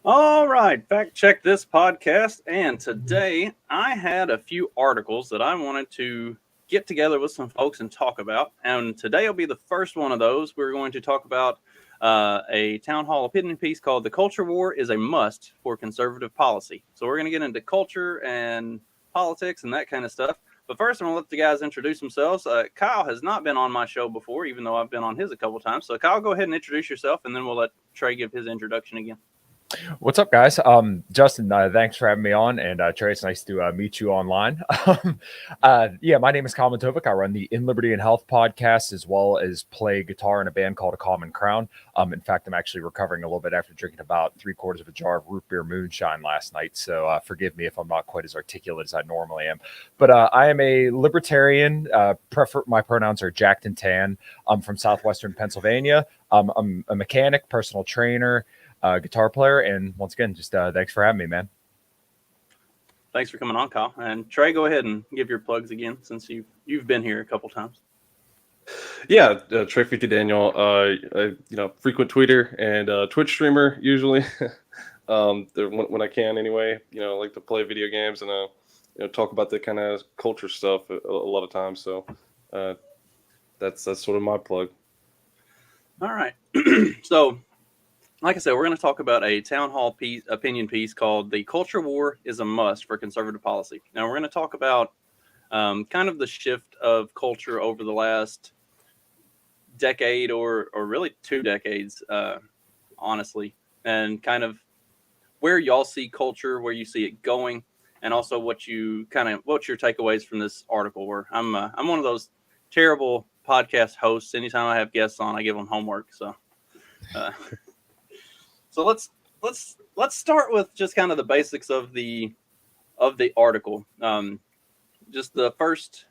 All right, fact check this podcast. And today I had a few articles that I wanted to get together with some folks and talk about. And today will be the first one of those. We're going to talk about a town hall opinion piece called "The Culture War is a Must for Conservative Policy." So we're going to get into culture and politics and that kind of stuff. But first, I'm going to let the guys introduce themselves. Kyle has not been on my show before, even though I've been on his a couple times. So, Kyle, go ahead and introduce yourself, and then we'll let Trey give his introduction again. What's up, guys? Justin, thanks for having me on, and Trey, it's nice to meet you online. Yeah, my name is Kyle Matovcik. I run the In Liberty and Health podcast, as well as play guitar in a band called A Common Crown. In fact, I'm actually recovering a little bit after drinking about 3/4 of a jar of root beer moonshine last night, so forgive me if I'm not quite as articulate as I normally am. But I am a libertarian. My pronouns are Jacked and Tan. I'm from southwestern Pennsylvania. I'm a mechanic, personal trainer, guitar player, and once again, just thanks for having me, man. Thanks for coming on, Kyle. And Trey, go ahead and give your plugs again, since you've been here a couple times. Yeah, Trey50Daniel, frequent tweeter and Twitch streamer usually. When I can, anyway. I like to play video games and talk about the kind of culture stuff a lot of times. So that's sort of my plug. All right. So, like I said, we're going to talk about a town hall opinion piece called "The Culture War is a Must for Conservative Policy." Now, we're going to talk about kind of the shift of culture over the last decade or really 2 decades, honestly, and kind of where y'all see culture, where you see it going, and also what's your takeaways from this article. Where I'm one of those terrible podcast hosts. Anytime I have guests on, I give them homework. So, so let's start with just kind of the basics of the article. Just the first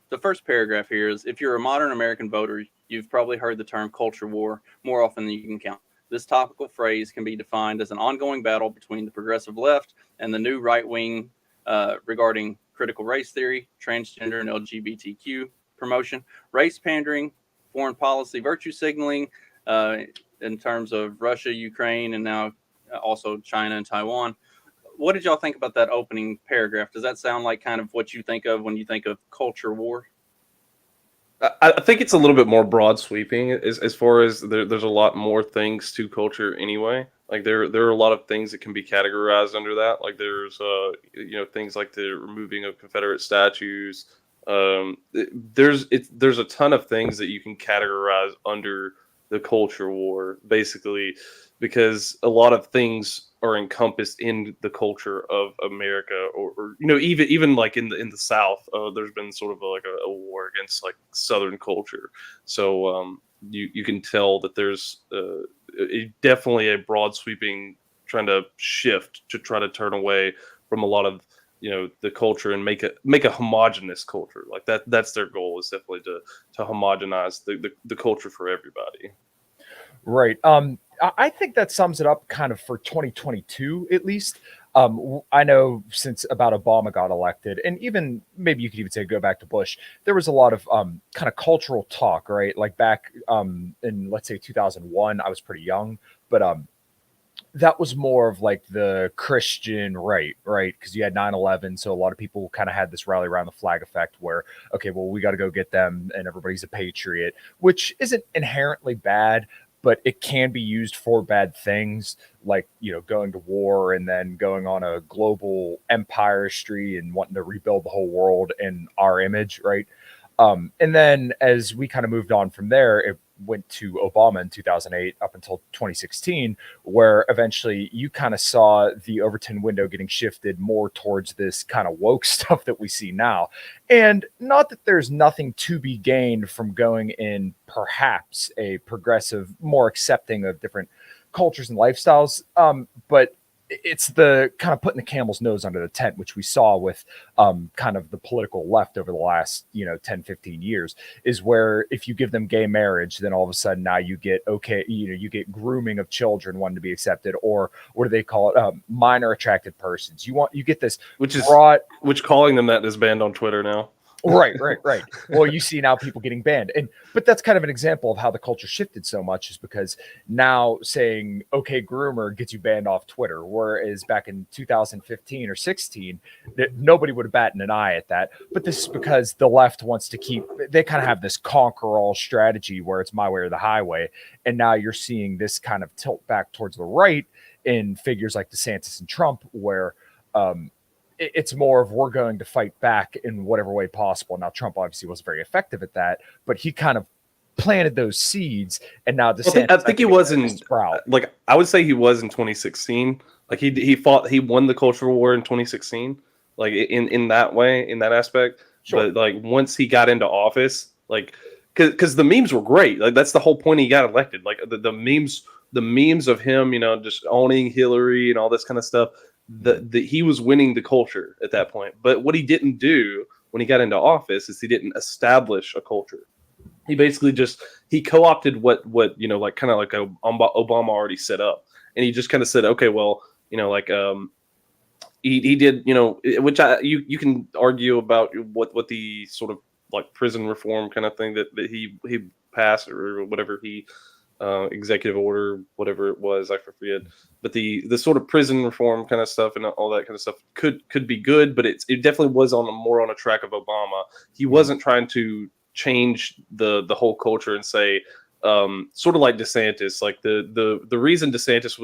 paragraph here is: if you're a modern American voter, you've probably heard the term culture war more often than you can count. This topical phrase can be defined as an ongoing battle between the progressive left and the new right wing regarding critical race theory, transgender and LGBTQ promotion, race pandering, foreign policy, virtue signaling in terms of Russia, Ukraine, and now also China and Taiwan. What did y'all think about that opening paragraph? Does that sound like kind of what you think of when you think of culture war? I think it's a little bit more broad sweeping as far as there's a lot more things to culture anyway. Like there are a lot of things that can be categorized under that. Like there's things like the removing of Confederate statues. There's a ton of things that you can categorize under the culture war, basically, because a lot of things are encompassed in the culture of America, or even like in the South, there's been sort of a war against like Southern culture. So you can tell that there's definitely a broad sweeping trying to shift to try to turn away from a lot of the culture and make a homogenous culture. Like that's their goal, is definitely to homogenize the culture for everybody. Right. I think that sums it up kind of for 2022, at least. I know since about Obama got elected, and even maybe you could even say go back to Bush, there was a lot of kind of cultural talk, right? Like back in, let's say, 2001, I was pretty young, but that was more of like the Christian right? Because you had 9/11, so a lot of people kind of had this rally around the flag effect where, okay, well, we got to go get them, and everybody's a patriot, which isn't inherently bad, but it can be used for bad things, like going to war and then going on a global empire-istry and wanting to rebuild the whole world in our image, right? And then as we kind of moved on from there, it went to Obama in 2008 up until 2016, where eventually you kind of saw the Overton window getting shifted more towards this kind of woke stuff that we see now. And not that there's nothing to be gained from going in perhaps a progressive, more accepting of different cultures and lifestyles, but it's the kind of putting the camel's nose under the tent, which we saw with kind of the political left over the last 10 15 years, is where if you give them gay marriage, then all of a sudden now you get you get grooming of children wanting to be accepted, or what do they call it, minor attracted persons. You get this Which broad, calling them that is banned on Twitter now. Right. Well, you see now people getting banned, but that's kind of an example of how the culture shifted so much, is because now saying "okay, groomer" gets you banned off Twitter, whereas back in 2015 or 16, that nobody would have batted an eye at that. But this is because the left wants to they kind of have this conquer all strategy where it's my way or the highway, and now you're seeing this kind of tilt back towards the right in figures like DeSantis and Trump, where it's more of we're going to fight back in whatever way possible. Now, Trump obviously wasn't very effective at that, but he kind of planted those seeds, and now I think he was in sprout. Like I would say he was in 2016. Like he won the cultural war in 2016. Like in that way, in that aspect. Sure. But like once he got into office, like because the memes were great. Like that's the whole point he got elected. Like the memes of him, just owning Hillary and all this kind of stuff. He was winning the culture at that point. But what he didn't do when he got into office is he didn't establish a culture. He basically he co-opted what like kind of like Obama already set up, and he just kind of said, okay, well, he did, which you can argue about what the sort of like prison reform kind of thing that he passed or whatever he executive order, whatever it was, I forget. But the sort of prison reform kind of stuff and all that kind of stuff could be good, but it definitely was more on a track of Obama. He wasn't trying to change the whole culture and say sort of like DeSantis. Like the reason DeSantis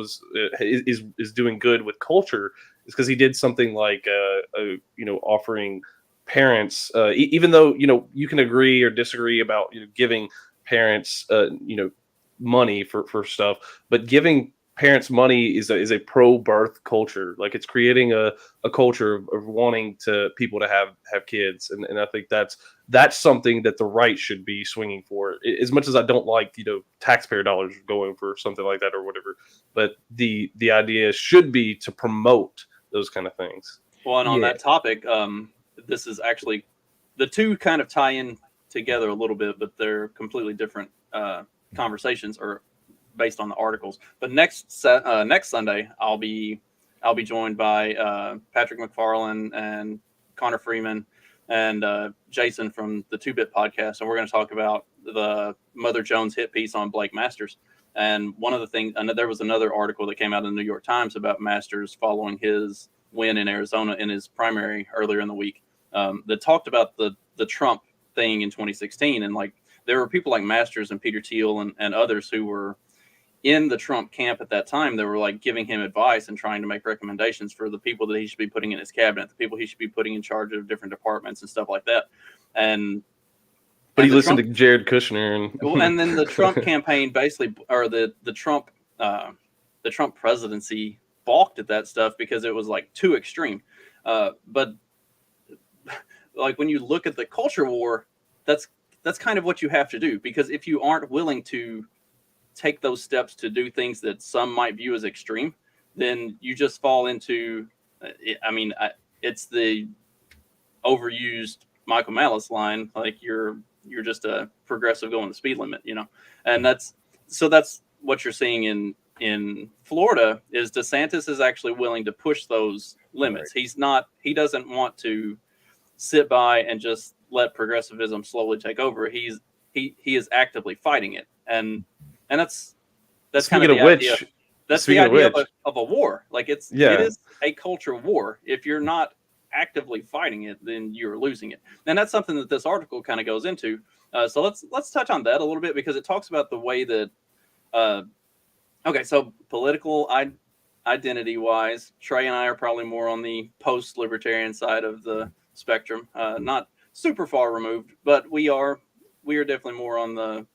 is doing good with culture is because he did something like offering parents, even though you can agree or disagree about giving parents money for stuff, but giving parents money is a pro-birth culture. Like it's creating a culture of wanting people to have kids, and I think that's something that the right should be swinging for. As much as I don't like taxpayer dollars going for something like that or whatever, but the idea should be to promote those kind of things. Well, and on that topic, this is actually the two kind of tie in together a little bit, but they're completely different conversations or based on the articles. But next Sunday, I'll be joined by Patrick McFarlane and Connor Freeman and Jason from the 2-Bit podcast, and we're going to talk about the Mother Jones hit piece on Blake Masters. And one of the things, there was another article that came out in the New York Times about Masters following his win in Arizona in his primary earlier in the week, that talked about the Trump thing in 2016, and like there were people like Masters and Peter Thiel and others who were in the Trump camp at that time. They were like giving him advice and trying to make recommendations for the people that he should be putting in his cabinet, the people he should be putting in charge of different departments and stuff like that. But he listened to Jared Kushner and then the Trump campaign basically, or the Trump presidency balked at that stuff because it was like too extreme. But like when you look at the culture war, that's kind of what you have to do, because if you aren't willing to take those steps to do things that some might view as extreme, then you just fall into, it's the overused Michael Malice line, like you're just a progressive going the speed limit, and that's what you're seeing in Florida is DeSantis is actually willing to push those limits. Right. He doesn't want to sit by and just let progressivism slowly take over. He is actively fighting it, and that's kind of the idea. That's the idea of a war. Like it is a culture war. If you're not actively fighting it, then you're losing it. And that's something that this article kind of goes into. So let's touch on that a little bit, because it talks about the way that so political identity wise, Trey and I are probably more on the post-libertarian side of the spectrum, not super far removed, but we are definitely more on the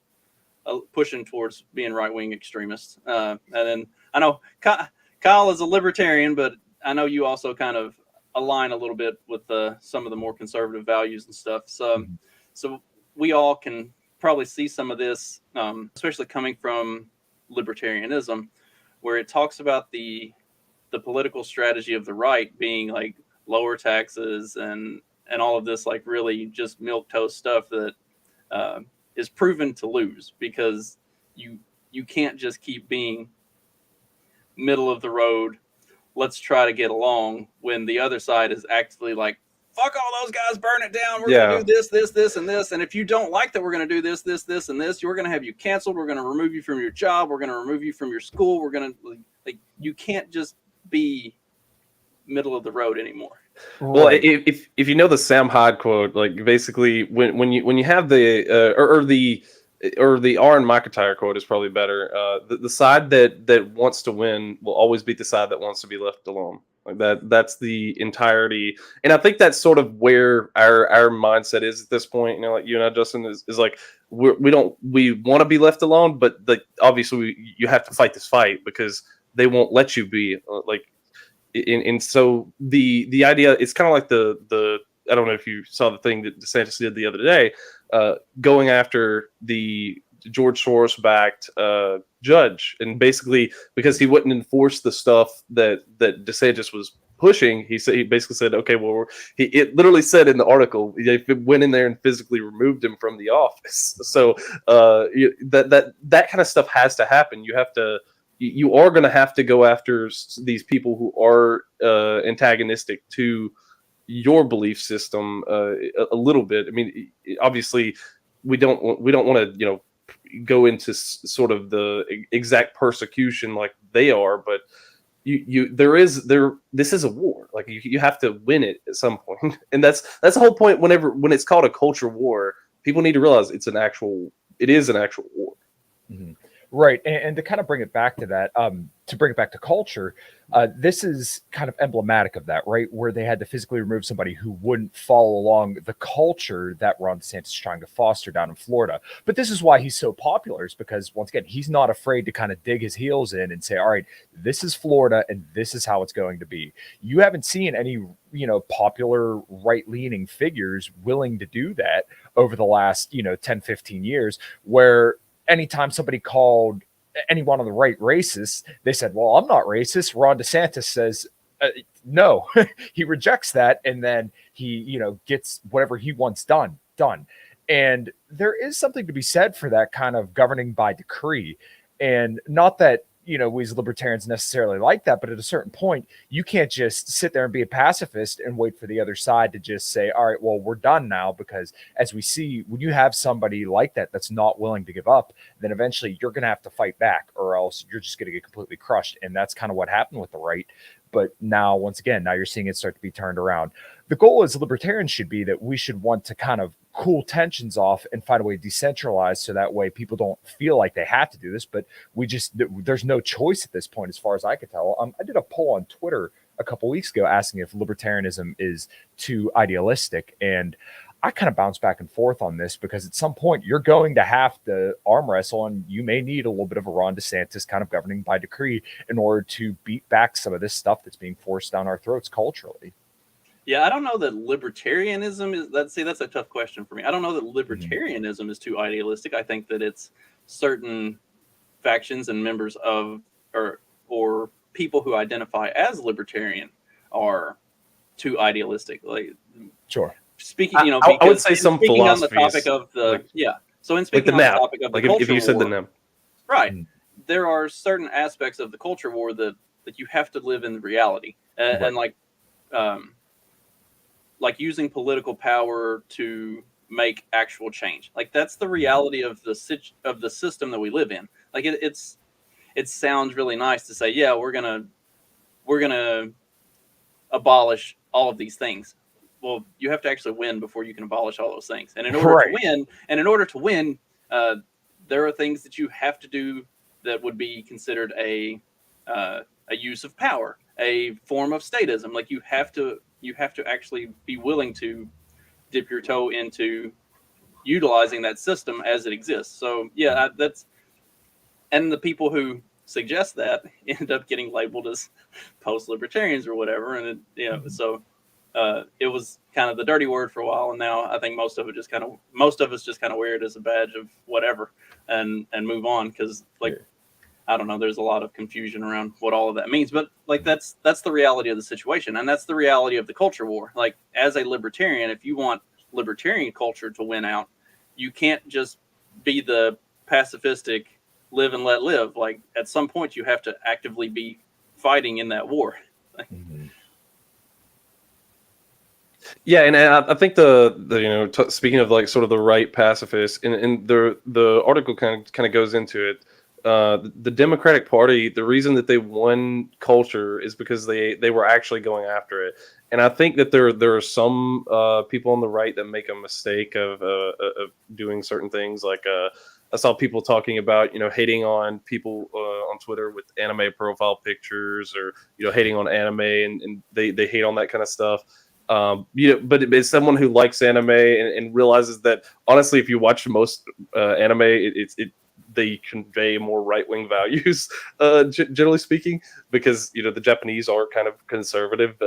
pushing towards being right-wing extremists. And then I know Kyle is a libertarian, but I know you also kind of align a little bit with some of the more conservative values and stuff. So we all can probably see some of this, especially coming from libertarianism, where it talks about the political strategy of the right being like lower taxes and all of this, like really just milquetoast stuff that is proven to lose, because you can't just keep being middle of the road, let's try to get along, when the other side is actively like fuck all those guys, burn it down. We're Yeah. going to do this, and this. And if you don't like that we're going to do this, and this, we're going to have you canceled. We're going to remove you from your job. We're going to remove you from your school. We're going to, like, you can't just be middle of the road anymore. Well, if you know the Sam Hyde quote, like basically when you have the or the Aaron McIntyre quote is probably better. The side that wants to win will always beat the side that wants to be left alone. Like that's the entirety, and I think that's sort of where our mindset is at this point. You know, like you and I, Justin, is like we want to be left alone, but obviously you have to fight this fight because they won't let you be like. And so the idea, it's kind of like the I don't know if you saw the thing that DeSantis did the other day, going after the George Soros backed judge, and basically because he wouldn't enforce the stuff that DeSantis was pushing, he basically said, okay, well, it literally said in the article, if it went in there and physically removed him from the office. So that kind of stuff has to happen. You are going to have to go after these people who are antagonistic to your belief system a little bit. I mean, obviously, we don't want to go into sort of the exact persecution like they are, but this is a war. Like you have to win it at some point, and that's the whole point. When it's called a culture war, people need to realize it is an actual war. Mm-hmm. Right. And to kind of bring it back to that, to bring it back to culture, this is kind of emblematic of that, right? Where they had to physically remove somebody who wouldn't follow along the culture that Ron DeSantis is trying to foster down in Florida. But this is why he's so popular, is because, once again, he's not afraid to kind of dig his heels in and say, all right, this is Florida and this is how it's going to be. You haven't seen any, popular right-leaning figures willing to do that over the last, 10, 15 years, where anytime somebody called anyone on the right racist, they said, well, I'm not racist. Ron DeSantis says, no, he rejects that. And then he, gets whatever he wants done. And there is something to be said for that kind of governing by decree. And not that, we as libertarians necessarily like that, but at a certain point, you can't just sit there and be a pacifist and wait for the other side to just say, all right, well, we're done now. Because as we see, when you have somebody like that that's not willing to give up, then eventually you're going to have to fight back, or else you're just going to get completely crushed. And that's kind of what happened with the right. But now, once again, now you're seeing it start to be turned around. The goal as libertarians should be that we should want to kind of cool tensions off and find a way to decentralize, so that way people don't feel like they have to do this, but there's no choice at this point, as far as I could tell. I did a poll on Twitter a couple weeks ago asking if libertarianism is too idealistic, and I kind of bounce back and forth on this, because at some point you're going to have to arm wrestle, and you may need a little bit of a Ron DeSantis kind of governing by decree in order to beat back some of this stuff that's being forced down our throats culturally. Yeah, I don't know that libertarianism is. That's a tough question for me. I don't know that libertarianism is too idealistic. I think that it's certain factions and members of or people who identify as libertarian are too idealistic. Like, sure. Speaking, I would say some speaking on the philosophies, topic of the So in like speaking the on nap, the topic of the like culture if you said war, the nap, right? There are certain aspects of the culture war that you have to live in reality, and like using political power to make actual change. Like that's the reality of the system that we live in. Like it sounds really nice to say, yeah, we're gonna abolish all of these things. Well, you have to actually win before you can abolish all those things. And in order to win, there are things that you have to do that would be considered a use of power, a form of statism. Like you have to actually be willing to dip your toe into utilizing that system as it exists. So yeah, and the people who suggest that end up getting labeled as post-libertarians or whatever. And so it was kind of the dirty word for a while, and now I think most of us just kind of wear it as a badge of whatever and move on, because I don't know, there's a lot of confusion around what all of that means, but like that's the reality of the situation, and that's the reality of the culture war. Like as a libertarian, if you want libertarian culture to win out, you can't just be the pacifistic live and let live. Like at some point you have to actively be fighting in that war. Yeah, and I think the speaking of like sort of the right pacifists, and the article kind of goes into it. The Democratic Party, the reason that they won culture is because they were actually going after it, and I think that there are some people on the right that make a mistake of doing certain things. Like I saw people talking about hating on people on Twitter with anime profile pictures, or hating on anime, and they hate on that kind of stuff. But it's someone who likes anime and realizes that honestly, if you watch most anime, they convey more right wing values, generally speaking, because the Japanese are kind of conservative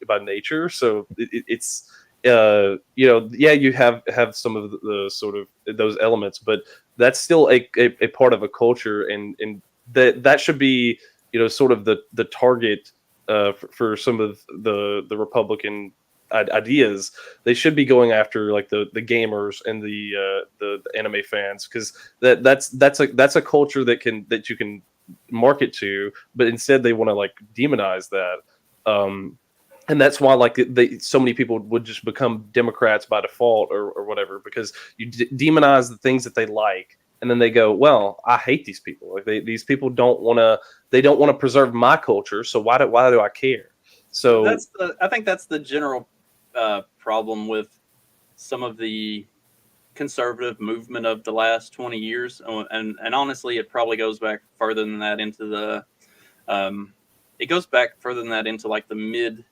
by nature. So it's yeah, you have some of the sort of those elements, but that's still a part of a culture, and that should be sort of the target for some of the Republican ideas. They should be going after like the gamers and the anime fans, because that's a culture that you can market to, but instead they want to like demonize that. And that's why like so many people would just become Democrats by default, or whatever, because you demonize the things that they like, and then they go, well, I hate these people. Like these people don't want to preserve my culture, so why do I care? So I think that's the general problem with some of the conservative movement of the last 20 years, and honestly, it probably goes back further than that into it goes back further than that into like the mid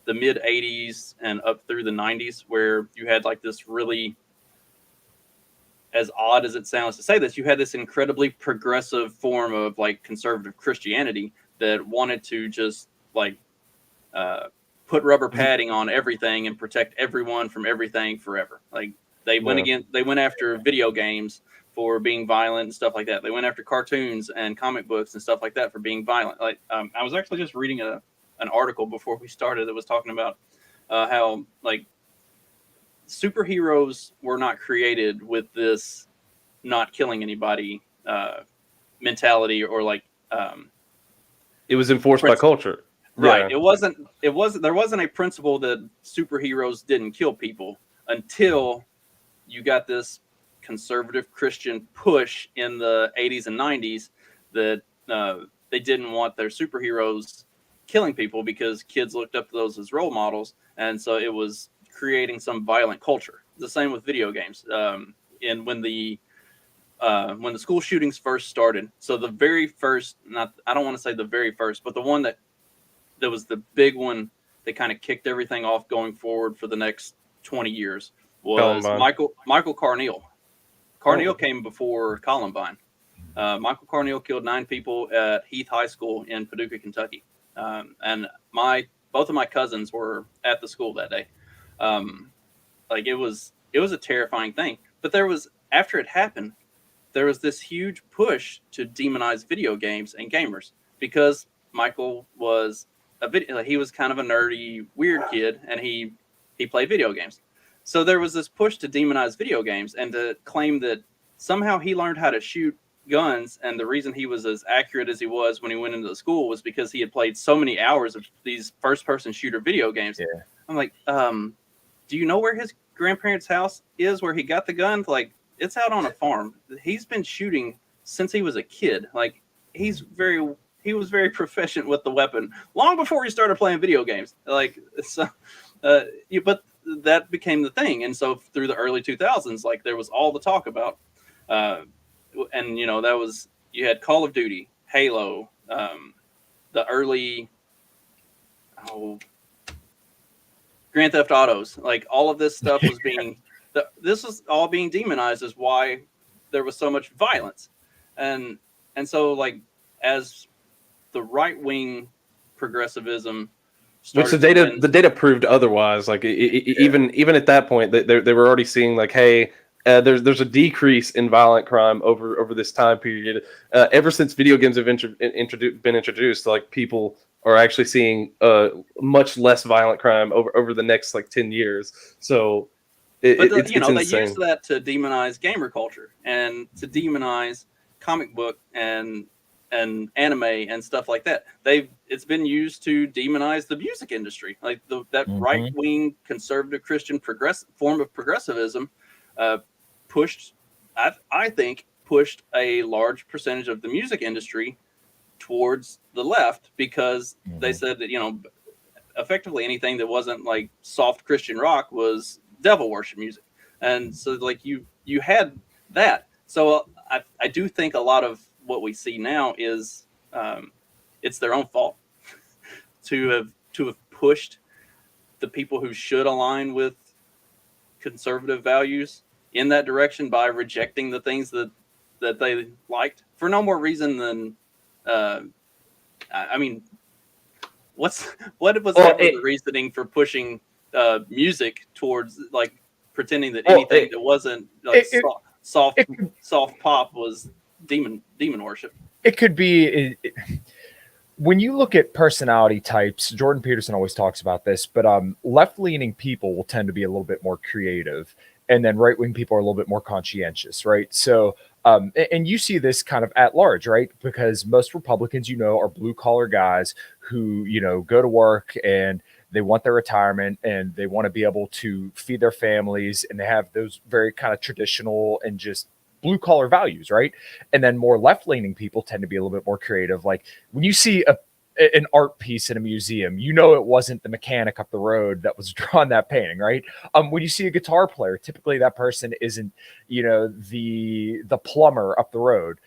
80s and up through the 90s, where you had like this really, as odd as it sounds to say this, you had this incredibly progressive form of like conservative Christianity that wanted to just like put rubber padding on everything and protect everyone from everything forever. Like they went after video games for being violent and stuff like that. They went after cartoons and comic books and stuff like that for being violent. Like I was actually just reading an article before we started that was talking about how like superheroes were not created with this not killing anybody mentality, or like it was enforced by culture. Right. Yeah. There wasn't a principle that superheroes didn't kill people until you got this conservative Christian push in the 80s and 90s that they didn't want their superheroes killing people because kids looked up to those as role models, and so it was creating some violent culture. The same with video games. And when the school shootings first started, so the very first, I don't want to say the very first, but the one that was the big one that kind of kicked everything off going forward for the next 20 years was Michael Carneal. Carneal came before Columbine. Michael Carneal killed 9 people at Heath High School in Paducah, Kentucky. And both of my cousins were at the school that day. Like it was a terrifying thing. But after it happened, there was this huge push to demonize video games and gamers, because Michael was he was kind of a nerdy, weird kid, and he played video games. So there was this push to demonize video games and to claim that somehow he learned how to shoot guns, and the reason he was as accurate as he was when he went into the school was because he had played so many hours of these first-person shooter video games. Yeah. I'm like, do you know where his grandparents' house is where he got the gun? Like, it's out on a farm. He's been shooting since he was a kid. Like, he was very proficient with the weapon long before he started playing video games. Like, so, but that became the thing. And so through the early 2000s, like there was all the talk about, and that was, you had Call of Duty, Halo, the early, Grand Theft Autos, like all of this stuff was this was all being demonized as why there was so much violence. And so like, as the right wing progressivism which the data proved otherwise. Like even at that point, they were already seeing like, hey, there's a decrease in violent crime over this time period. Ever since video games have been introduced, like people are actually seeing much less violent crime over the next like 10 years. So it's insane. They use that to demonize gamer culture and to demonize comic book and and anime and stuff like that. It's been used to demonize the music industry, like that right wing conservative Christian form of progressivism pushed, I think, pushed a large percentage of the music industry towards the left because they said that, effectively anything that wasn't like soft Christian rock was devil worship music. And so like you had that. So I do think a lot of what we see now is it's their own fault to have pushed the people who should align with conservative values in that direction by rejecting the things that they liked for no more reason than I mean, what was the reasoning for pushing music towards like pretending that anything that wasn't like soft pop was demon worship? It could be when you look at personality types. Jordan Peterson always talks about this, but left-leaning people will tend to be a little bit more creative, and then right-wing people are a little bit more conscientious, right? So and you see this kind of at large, right? Because most Republicans, are blue-collar guys who, go to work and they want their retirement and they want to be able to feed their families, and they have those very kind of traditional and just blue-collar values, right? And then more left-leaning people tend to be a little bit more creative. Like when you see an art piece in a museum, it wasn't the mechanic up the road that was drawing that painting, right? When you see a guitar player, typically that person isn't, the plumber up the road.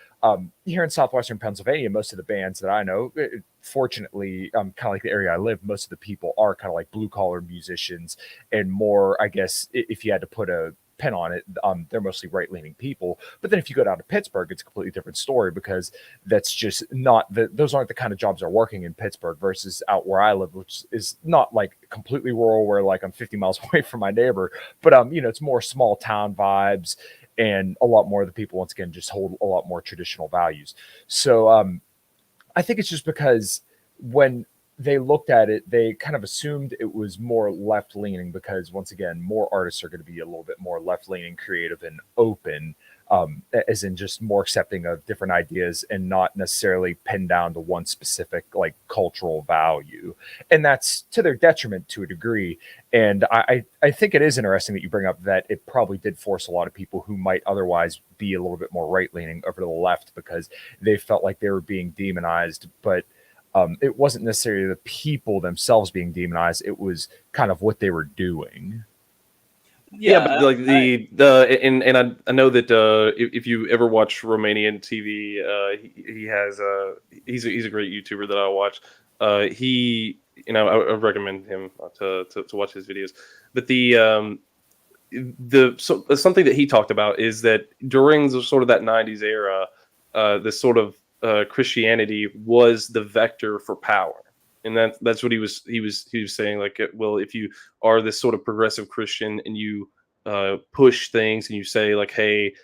Here in southwestern Pennsylvania, most of the bands that I know, fortunately, kind of like the area I live, most of the people are kind of like blue collar musicians and more, I guess, if you had to put a pin on it, they're mostly right-leaning people. But then if you go down to Pittsburgh, it's a completely different story, because that's just not those aren't the kind of jobs that are working in Pittsburgh versus out where I live, which is not like completely rural where like I'm 50 miles away from my neighbor, but it's more small town vibes, and a lot more of the people, once again, just hold a lot more traditional values. So I think it's just because when they looked at it, they kind of assumed it was more left-leaning, because once again, more artists are going to be a little bit more left-leaning, creative, and open, as in just more accepting of different ideas and not necessarily pinned down to one specific like cultural value. And that's to their detriment to a degree. And I think it is interesting that you bring up that it probably did force a lot of people who might otherwise be a little bit more right-leaning over to the left, because they felt like they were being demonized. But it wasn't necessarily the people themselves being demonized. It was kind of what they were doing. Yeah, but like I know that if you ever watch Romanian TV, he has he's a great YouTuber that I watch. I recommend him to watch his videos. But something that he talked about is that during the sort of that 90s era, this sort of Christianity was the vector for power, and that's what he was saying. Like, well, if you are this sort of progressive Christian and you push things and you say like, hey,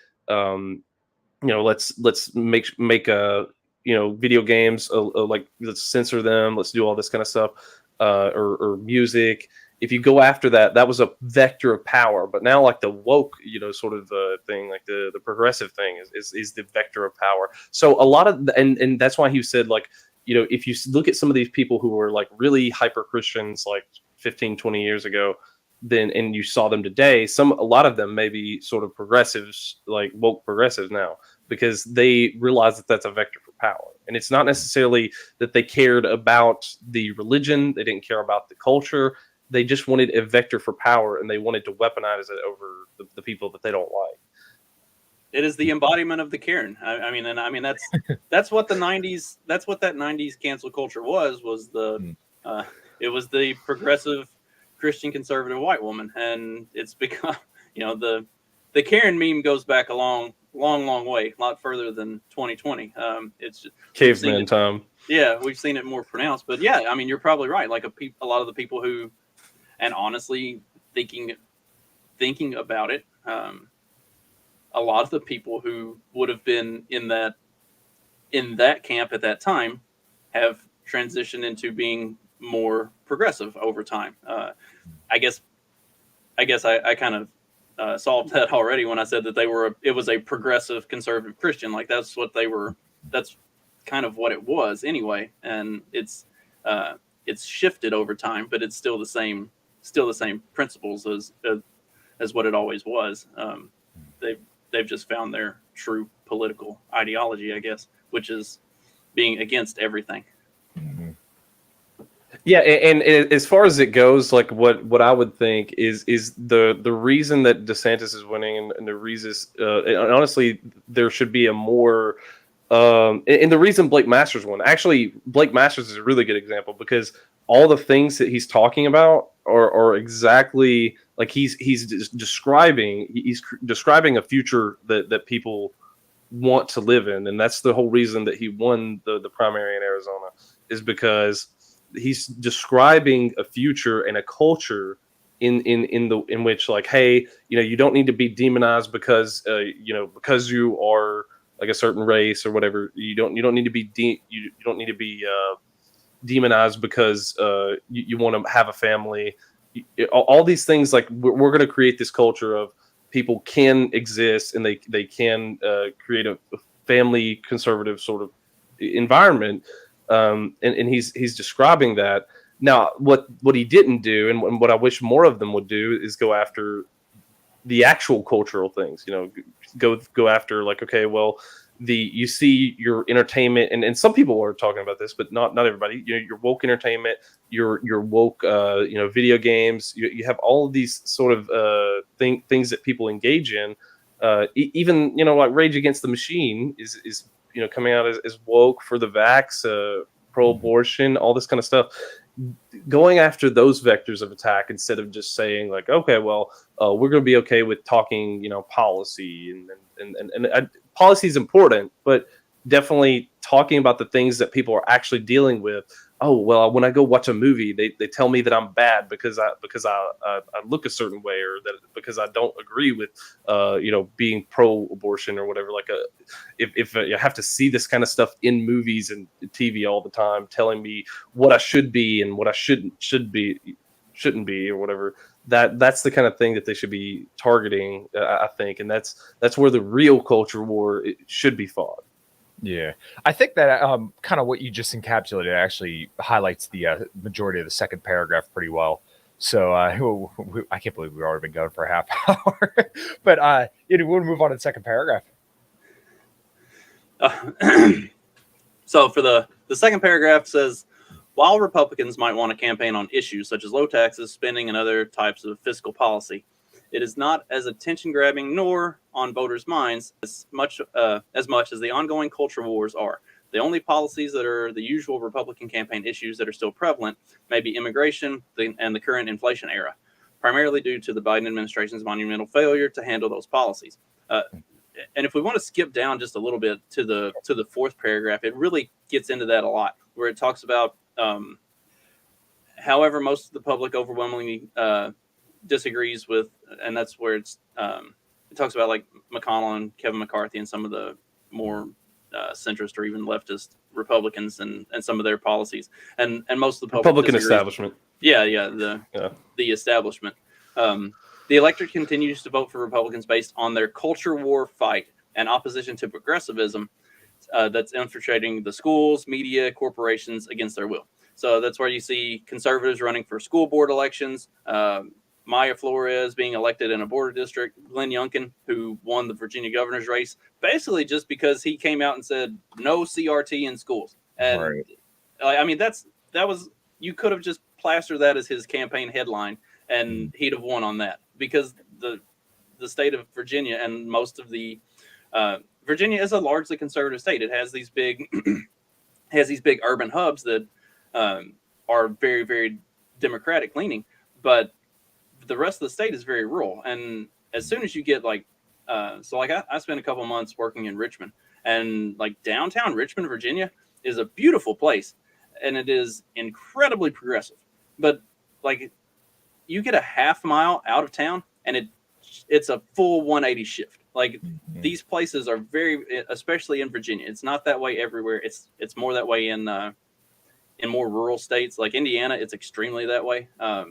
let's make video games, like let's censor them, let's do all this kind of stuff, or music. If you go after that, that was a vector of power. But now, like the woke, sort of thing, like the progressive thing is the vector of power. So a lot of, and that's why he said, like, if you look at some of these people who were like really hyper Christians, like 15, 20 years ago, and you saw them today, a lot of them may be sort of progressives, like woke progressives now, because they realize that that's a vector for power. And it's not necessarily that they cared about the religion. They didn't care about the culture. They just wanted a vector for power, and they wanted to weaponize it over the people that they don't like. It is the embodiment of the Karen. I mean that's what the 90s. That's what that 90s cancel culture was it was the progressive Christian conservative white woman, and it's become the Karen meme goes back a long way, a lot further than 2020. It's just caveman time. Yeah, we've seen it more pronounced, but yeah, I mean, you're probably right. Like a lot of the people who. And honestly, thinking about it, a lot of the people who would have been in that camp at that time have transitioned into being more progressive over time. I guess I kind of solved that already when I said that it was a progressive conservative Christian. Like that's what they were. That's kind of what it was anyway, and it's shifted over time, but it's still the same principles as what it always was. They've just found their true political ideology, I guess, which is being against everything. Mm-hmm. Yeah, and as far as it goes, like what I would think is the reason that DeSantis is winning, and the reason, and honestly, there should be a more, and the reason Blake Masters won. Actually, Blake Masters is a really good example, because all the things that he's talking about are exactly like he's describing a future that people want to live in, and that's the whole reason that he won the primary in Arizona, is because he's describing a future and a culture in which, like, hey, you don't need to be demonized because because you are like a certain race or whatever. You don't need to be you don't need to be demonized because you want to have a family. All these things, like, we're going to create this culture of people can exist, and they can create a family conservative sort of environment. And he's describing that. Now, what he didn't do, and what I wish more of them would do, is go after the actual cultural things. Go after, like, okay, well, you see your entertainment, and some people are talking about this, but not everybody. Your woke entertainment, your woke video games. You have all of these sort of things that people engage in. Even like Rage Against the Machine is coming out as woke, for the vax, pro-abortion, all this kind of stuff. Going after those vectors of attack, instead of just saying, like, okay, well, we're going to be okay with talking, policy, and policy is important, but definitely talking about the things that people are actually dealing with. Oh, well, when I go watch a movie, they tell me that I'm bad because I look a certain way, or that because I don't agree with being pro-abortion or whatever. Like, if you have to see this kind of stuff in movies and TV all the time, telling me what I should be and what I shouldn't be, or whatever. That's the kind of thing that they should be targeting, I think, and that's where the real culture war should be fought. Yeah, I think that kind of what you just encapsulated actually highlights the majority of the second paragraph pretty well. So I can't believe we've already been going for a half hour, but we'll move on to the second paragraph. So for the second paragraph says, while Republicans might want to campaign on issues such as low taxes, spending, and other types of fiscal policy, it is not as attention-grabbing nor on voters' minds as much as the ongoing culture wars are. The only policies that are the usual Republican campaign issues that are still prevalent may be immigration and the current inflation era, primarily due to the Biden administration's monumental failure to handle those policies. And if we want to skip down just a little bit to the fourth paragraph, it really gets into that a lot, where it talks about, however, most of the public overwhelmingly disagrees with, and that's where it talks about, like, McConnell and Kevin McCarthy and some of the more centrist or even leftist Republicans and some of their policies, and most of the public Republican disagrees. establishment. The establishment. The electorate continues to vote for Republicans based on their culture war fight and opposition to progressivism that's infiltrating the schools, media, corporations against their will. So that's where you see conservatives running for school board elections. Maya Flores being elected in a border district, Glenn Youngkin, who won the Virginia governor's race, basically just because he came out and said no CRT in schools. And right. I mean, you could have just plastered that as his campaign headline, and he'd have won on that, because the state of Virginia and most of the Virginia is a largely conservative state. It has these big urban hubs that are very, very Democratic leaning, but the rest of the state is very rural. And as soon as you get I spent a couple months working in Richmond, and like downtown Richmond, Virginia is a beautiful place, and it is incredibly progressive. But like, you get a half mile out of town and it's a full 180 shift. Like, these places are very, especially in Virginia, it's not that way everywhere. It's more that way in more rural states like Indiana. It's extremely that way. But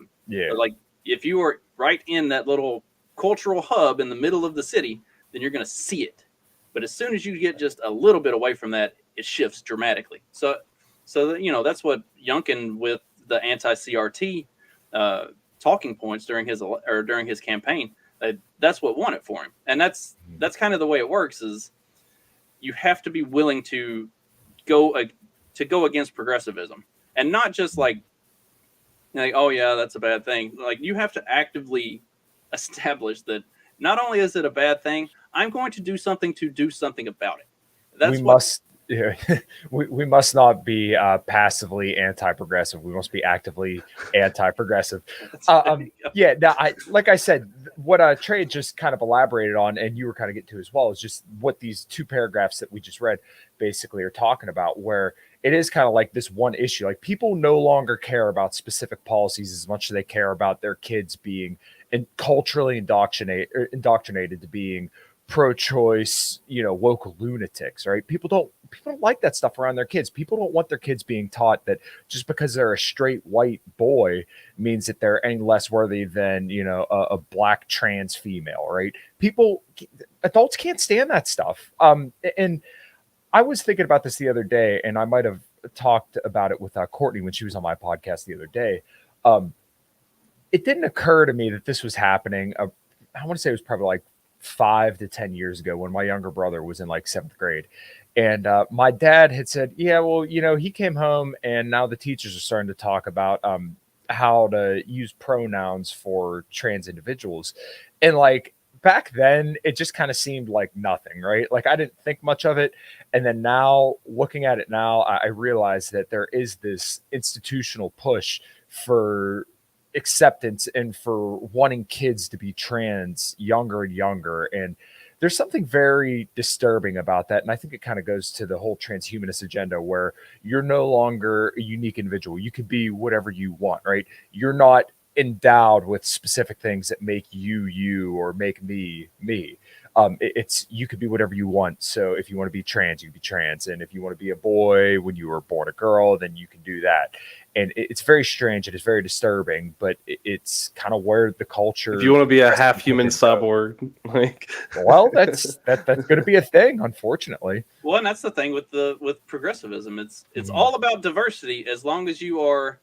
like, if you are right in that little cultural hub in the middle of the city, then you're going to see it. But as soon as you get just a little bit away from that, it shifts dramatically. So that's what Youngkin with the anti-CRT talking points during his campaign. That's what won it for him, and that's kind of the way it works. Is you have to be willing to go against progressivism, and not just like, oh yeah, that's a bad thing. Like, you have to actively establish that not only is it a bad thing, I'm going to do something about it. We must not be passively anti-progressive. We must be actively anti-progressive. Yeah. Now, like I said, what Trey just kind of elaborated on, and you were kind of getting to as well, is just what these two paragraphs that we just read basically are talking about, where it is kind of like this one issue. Like, people no longer care about specific policies as much as they care about their kids being culturally indoctrinated to being pro-choice, woke lunatics, right? People don't like that stuff around their kids. People don't want their kids being taught that just because they're a straight white boy means that they're any less worthy than, a black trans female, right? Adults can't stand that stuff. And I was thinking about this the other day, and I might have talked about it with Courtney when she was on my podcast the other day. It didn't occur to me that this was happening. I want to say it was probably like 5 to 10 years ago when my younger brother was in like 7th grade. And my dad had said, yeah, well, he came home and now the teachers are starting to talk about how to use pronouns for trans individuals. And like back then, it just kind of seemed like nothing, right? Like, I didn't think much of it. And then now, looking at it now, I realize that there is this institutional push for acceptance and for wanting kids to be trans younger and younger. And there's something very disturbing about that. And I think it kind of goes to the whole transhumanist agenda, where you're no longer a unique individual. You can be whatever you want, right? You're not endowed with specific things that make you or make me. It's you could be whatever you want. So if you want to be trans, you can be trans. And if you want to be a boy when you were born a girl, then you can do that. And it's very strange. It is very disturbing, but it's kind of where the culture. If you want to be a half human cyborg, well, that's going to be a thing, unfortunately. Well, and that's the thing with progressivism. It's all about diversity, as long as you are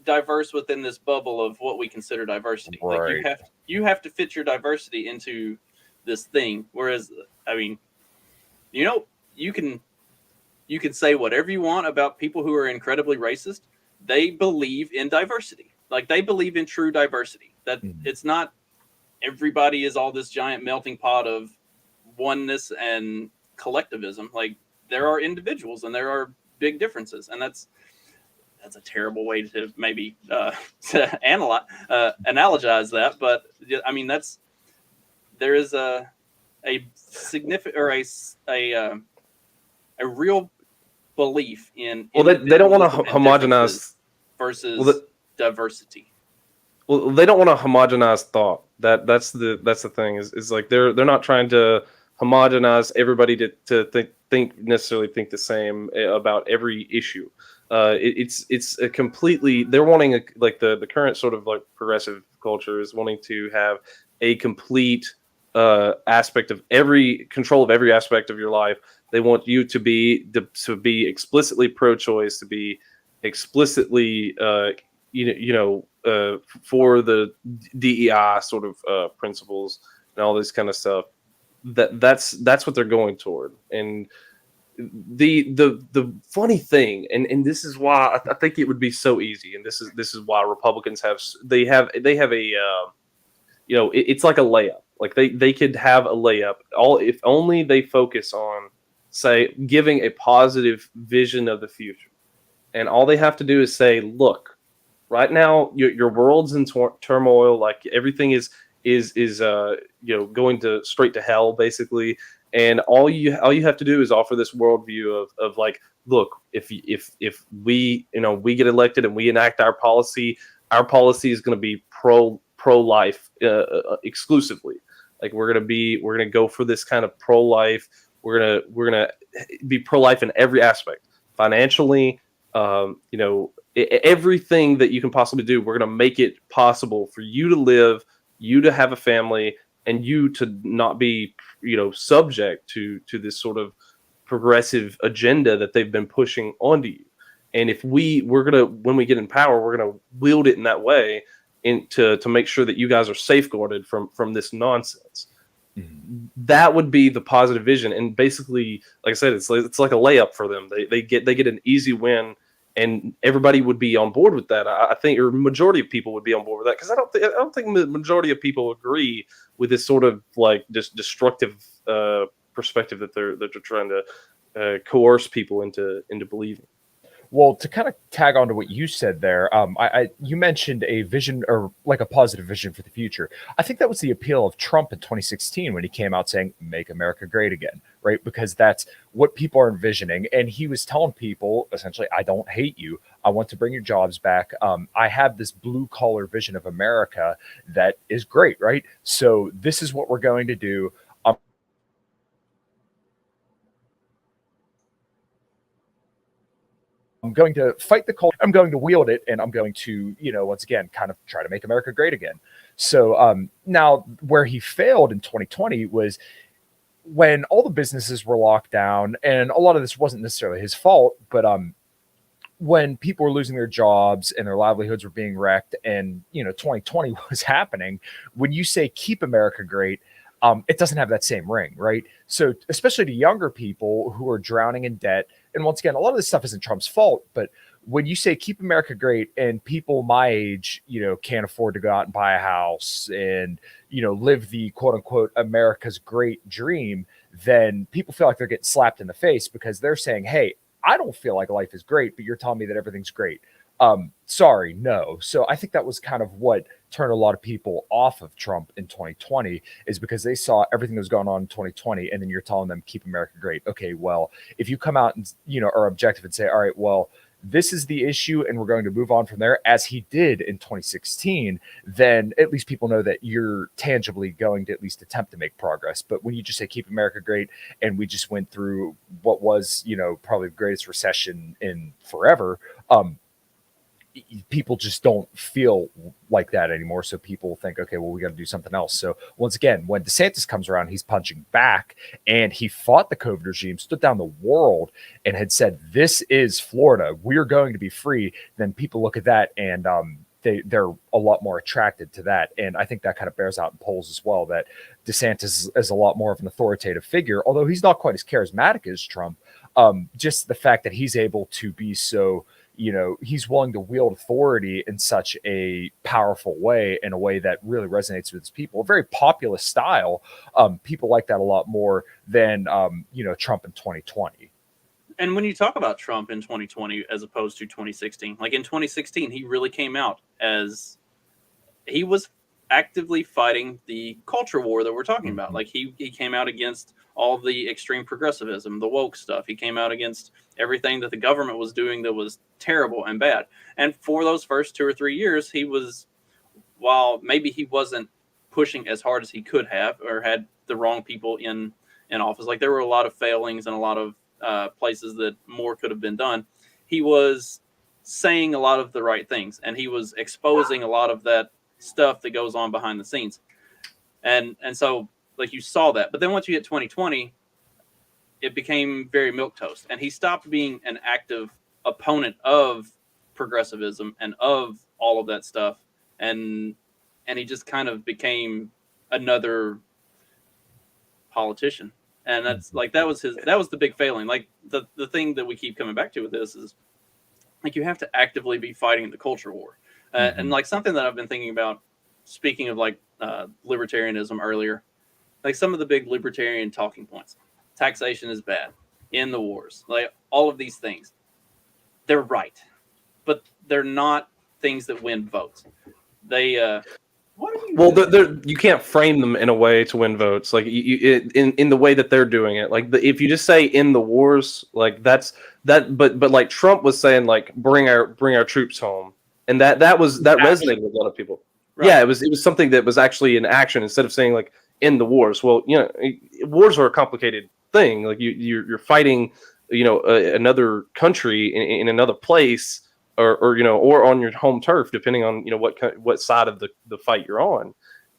diverse within this bubble of what we consider diversity. Right. Like, you have to fit your diversity into this thing. Whereas, I mean, you can say whatever you want about people who are incredibly racist. They believe in diversity. Like, they believe in true diversity. That it's not everybody is all this giant melting pot of oneness and collectivism. Like, there are individuals and there are big differences, and that's a terrible way to maybe to analogize that. But I mean, there is a significant or a real belief in. Well, they don't want to homogenize versus diversity. Well, they don't want to homogenize thought. That's the thing is like they're not trying to homogenize everybody to necessarily think the same about every issue. It's a completely, they're wanting like the current sort of like progressive culture is wanting to have a complete aspect of control of every aspect of your life. They want you to be explicitly pro-choice, to be explicitly for the DEI sort of principles and all this kind of stuff. That's what they're going toward. And the funny thing, and this is why I think it would be so easy, and this is why Republicans have a it's like a layup. Like they could have a layup if only they focus on, say, giving a positive vision of the future. And all they have to do is say, look, right now your world's in turmoil, like everything is going to straight to hell basically. And all you have to do is offer this worldview of like, look, if we get elected and we enact our policy is going to be pro-life exclusively. Like we're gonna go for this kind of pro-life. We're gonna be pro-life in every aspect, financially, everything that you can possibly do. We're gonna make it possible for you to live, you to have a family, and you to not be subject to this sort of progressive agenda that they've been pushing onto you. And if when we get in power, we're gonna wield it in that way, to make sure that you guys are safeguarded from this nonsense. Mm-hmm. That would be the positive vision. And basically, like I said, it's like a layup for them. They get an easy win, and everybody would be on board with that. I think, or majority of people would be on board with that, because I don't think the majority of people agree with this sort of like just destructive perspective that they're trying to coerce people into believing. Well, to kind of tag on to what you said there, you mentioned a vision, or like a positive vision for the future. I think that was the appeal of Trump in 2016 when he came out saying, "Make America Great Again," right? Because that's what people are envisioning. And he was telling people, essentially, I don't hate you. I want to bring your jobs back. I have this blue collar vision of America that is great, right? So this is what we're going to do. I'm going to fight the culture. I'm going to wield it, and I'm going to, once again, kind of try to make America great again. So now, where he failed in 2020 was when all the businesses were locked down, and a lot of this wasn't necessarily his fault, but when people were losing their jobs and their livelihoods were being wrecked, and 2020 was happening. When you say keep America great, it doesn't have that same ring, right? So especially to younger people who are drowning in debt. And once again, a lot of this stuff isn't Trump's fault, but when you say keep America great, and people my age, can't afford to go out and buy a house and, live the quote unquote America's great dream, then people feel like they're getting slapped in the face, because they're saying, hey, I don't feel like life is great, but you're telling me that everything's great. Sorry, no. So I think that was kind of what turned a lot of people off of Trump in 2020, is because they saw everything that was going on in 2020, and then you're telling them keep America great. Okay, well, if you come out and are objective and say, all right, well, this is the issue, and we're going to move on from there, as he did in 2016, then at least people know that you're tangibly going to at least attempt to make progress. But when you just say keep America great, and we just went through what was probably the greatest recession in forever, people just don't feel like that anymore. So people think, okay, well, we got to do something else. So once again, when DeSantis comes around, he's punching back, and he fought the COVID regime, stood down the world, and had said, this is Florida. We're going to be free. Then people look at that, and they're a lot more attracted to that. And I think that kind of bears out in polls as well, that DeSantis is a lot more of an authoritative figure, although he's not quite as charismatic as Trump. Just the fact that he's able to be so, he's willing to wield authority in such a powerful way, in a way that really resonates with his people. A very populist style. People like that a lot more than, Trump in 2020. And when you talk about Trump in 2020 as opposed to 2016, like in 2016, he really came out as he was actively fighting the culture war that we're talking about. Like he came out against all the extreme progressivism, the woke stuff. He came out against everything that the government was doing that was terrible and bad. And for those first 2 or 3 years, he was, while maybe he wasn't pushing as hard as he could have, or had the wrong people in office, like there were a lot of failings and a lot of places that more could have been done. He was saying a lot of the right things, and he was exposing a lot of that stuff that goes on behind the scenes. And so like you saw that. But then once you hit 2020, it became very milquetoast, and he stopped being an active opponent of progressivism and of all of that stuff. And he just kind of became another politician. And that's like, that was the big failing. Like the thing that we keep coming back to with this is, like, you have to actively be fighting the culture war. And like something that I've been thinking about, speaking of like libertarianism earlier, like some of the big libertarian talking points, taxation is bad, in the wars, like all of these things, they're right, but they're not things that win votes. They, you can't frame them in a way to win votes, like in the way that they're doing it. Like if you just say in the wars, like that's that. But like Trump was saying, like bring our troops home, and that resonated with a lot of people. Right. Yeah, it was something that was actually in action, instead of saying like in the wars. Well, wars are a complicated thing. Like you're fighting, another country in another place. Or on your home turf, depending on what side of the fight you're on,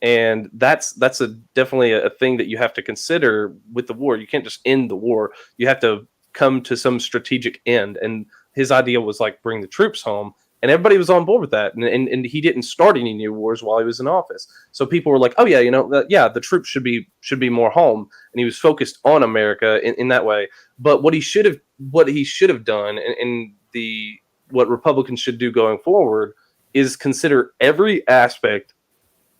And that's definitely a thing that you have to consider with the war. You can't just end the war. You have to come to some strategic end. And his idea was like bring the troops home, and everybody was on board with that. And he didn't start any new wars while he was in office. So people were like, oh yeah, the troops should be more home. And he was focused on America in that way. But what he should have done, and what Republicans should do going forward, is consider every aspect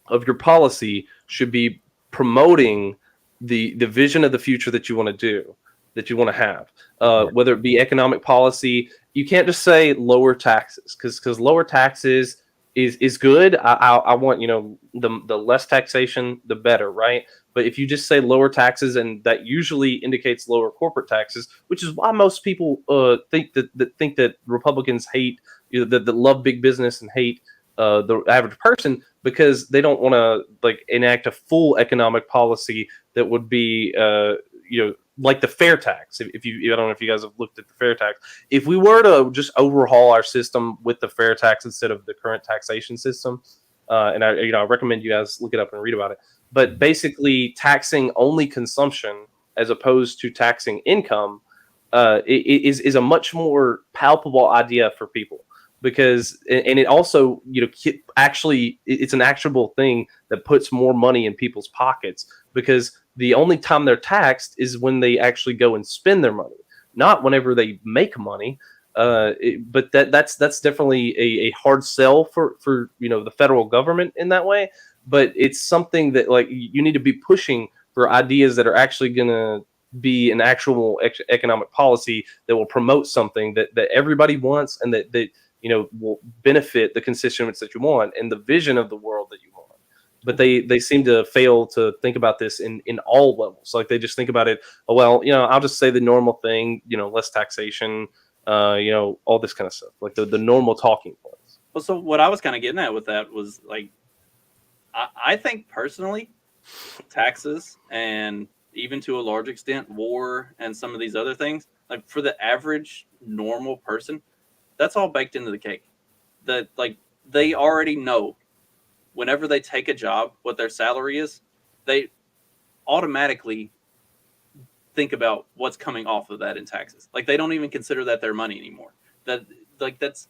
of your policy should be promoting the vision of the future that you want to do, that you want to have, whether it be economic policy. You can't just say lower taxes, because lower taxes is good. I want, the less taxation, the better, right? But if you just say lower taxes, and that usually indicates lower corporate taxes, which is why most people think that Republicans hate, that love big business and hate the average person, because they don't want to like enact a full economic policy that would be like the fair tax. If you, I don't know if you guys have looked at the fair tax. If we were to just overhaul our system with the fair tax instead of the current taxation system, and I recommend you guys look it up and read about it. But basically, taxing only consumption as opposed to taxing income is a much more palpable idea for people. Because, and it also, actually, it's an actionable thing that puts more money in people's pockets, because the only time they're taxed is when they actually go and spend their money, not whenever they make money. But that's definitely a hard sell for the federal government in that way. But it's something that like you need to be pushing for ideas that are actually going to be an actual economic policy that will promote something that everybody wants, and that will benefit the constituents that you want and the vision of the world that you want. But they seem to fail to think about this in all levels. Like they just think about it, oh, well, I'll just say the normal thing, less taxation, all this kind of stuff, like the normal talking points. Well, so what I was kind of getting at with that was like, I think personally, taxes and even to a large extent war and some of these other things, like for the average normal person, that's all baked into the cake. That like they already know whenever they take a job what their salary is, they automatically think about what's coming off of that in taxes. Like they don't even consider that their money anymore. That's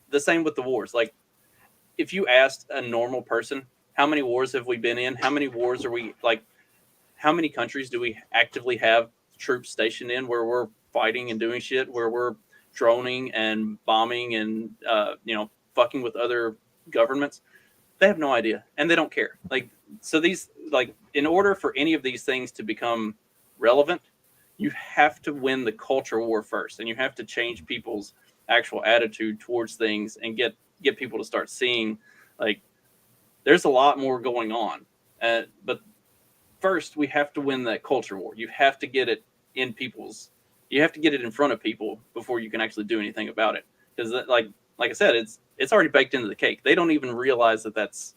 the same with the wars. Like if you asked a normal person, how many wars have we been in? How many wars are we like? How many countries do we actively have troops stationed in where we're fighting and doing shit, where we're droning and bombing and fucking with other governments? They have no idea, and they don't care. Like so, these like in order for any of these things to become relevant, you have to win the culture war first, and you have to change people's actual attitude towards things and get people to start seeing like there's a lot more going on. But first, we have to win that culture war. You have to get it in people's. You have to get it in front of people before you can actually do anything about it. Because, like I said, it's already baked into the cake. They don't even realize that that's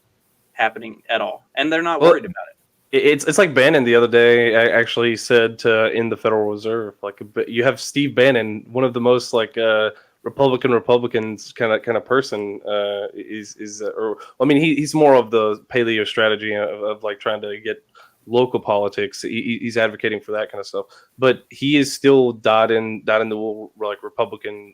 happening at all, and they're not worried about it. It's like Bannon the other day actually said in the Federal Reserve, like you have Steve Bannon, one of the most like Republicans kind of person he's more of the paleo strategy of like trying to get local politics. He's advocating for that kind of stuff, but he is still dyed in the wool like Republican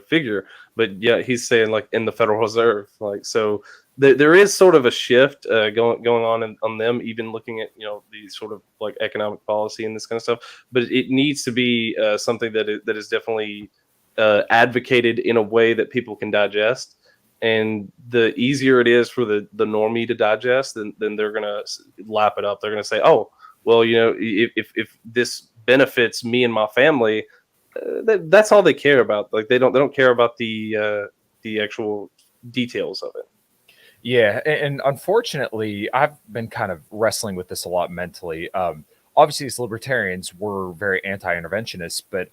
figure. But yeah, he's saying like in the Federal Reserve, like so there is sort of a shift going on them, even looking at the sort of like economic policy and this kind of stuff. But it needs to be something that is definitely advocated in a way that people can digest. And the easier it is for the normie to digest, then they're gonna lap it up. They're gonna say, "Oh, well, if this benefits me and my family, that's all they care about." Like they don't care about the actual details of it. Yeah, and unfortunately, I've been kind of wrestling with this a lot mentally. Obviously, as libertarians, we're very anti-interventionist, but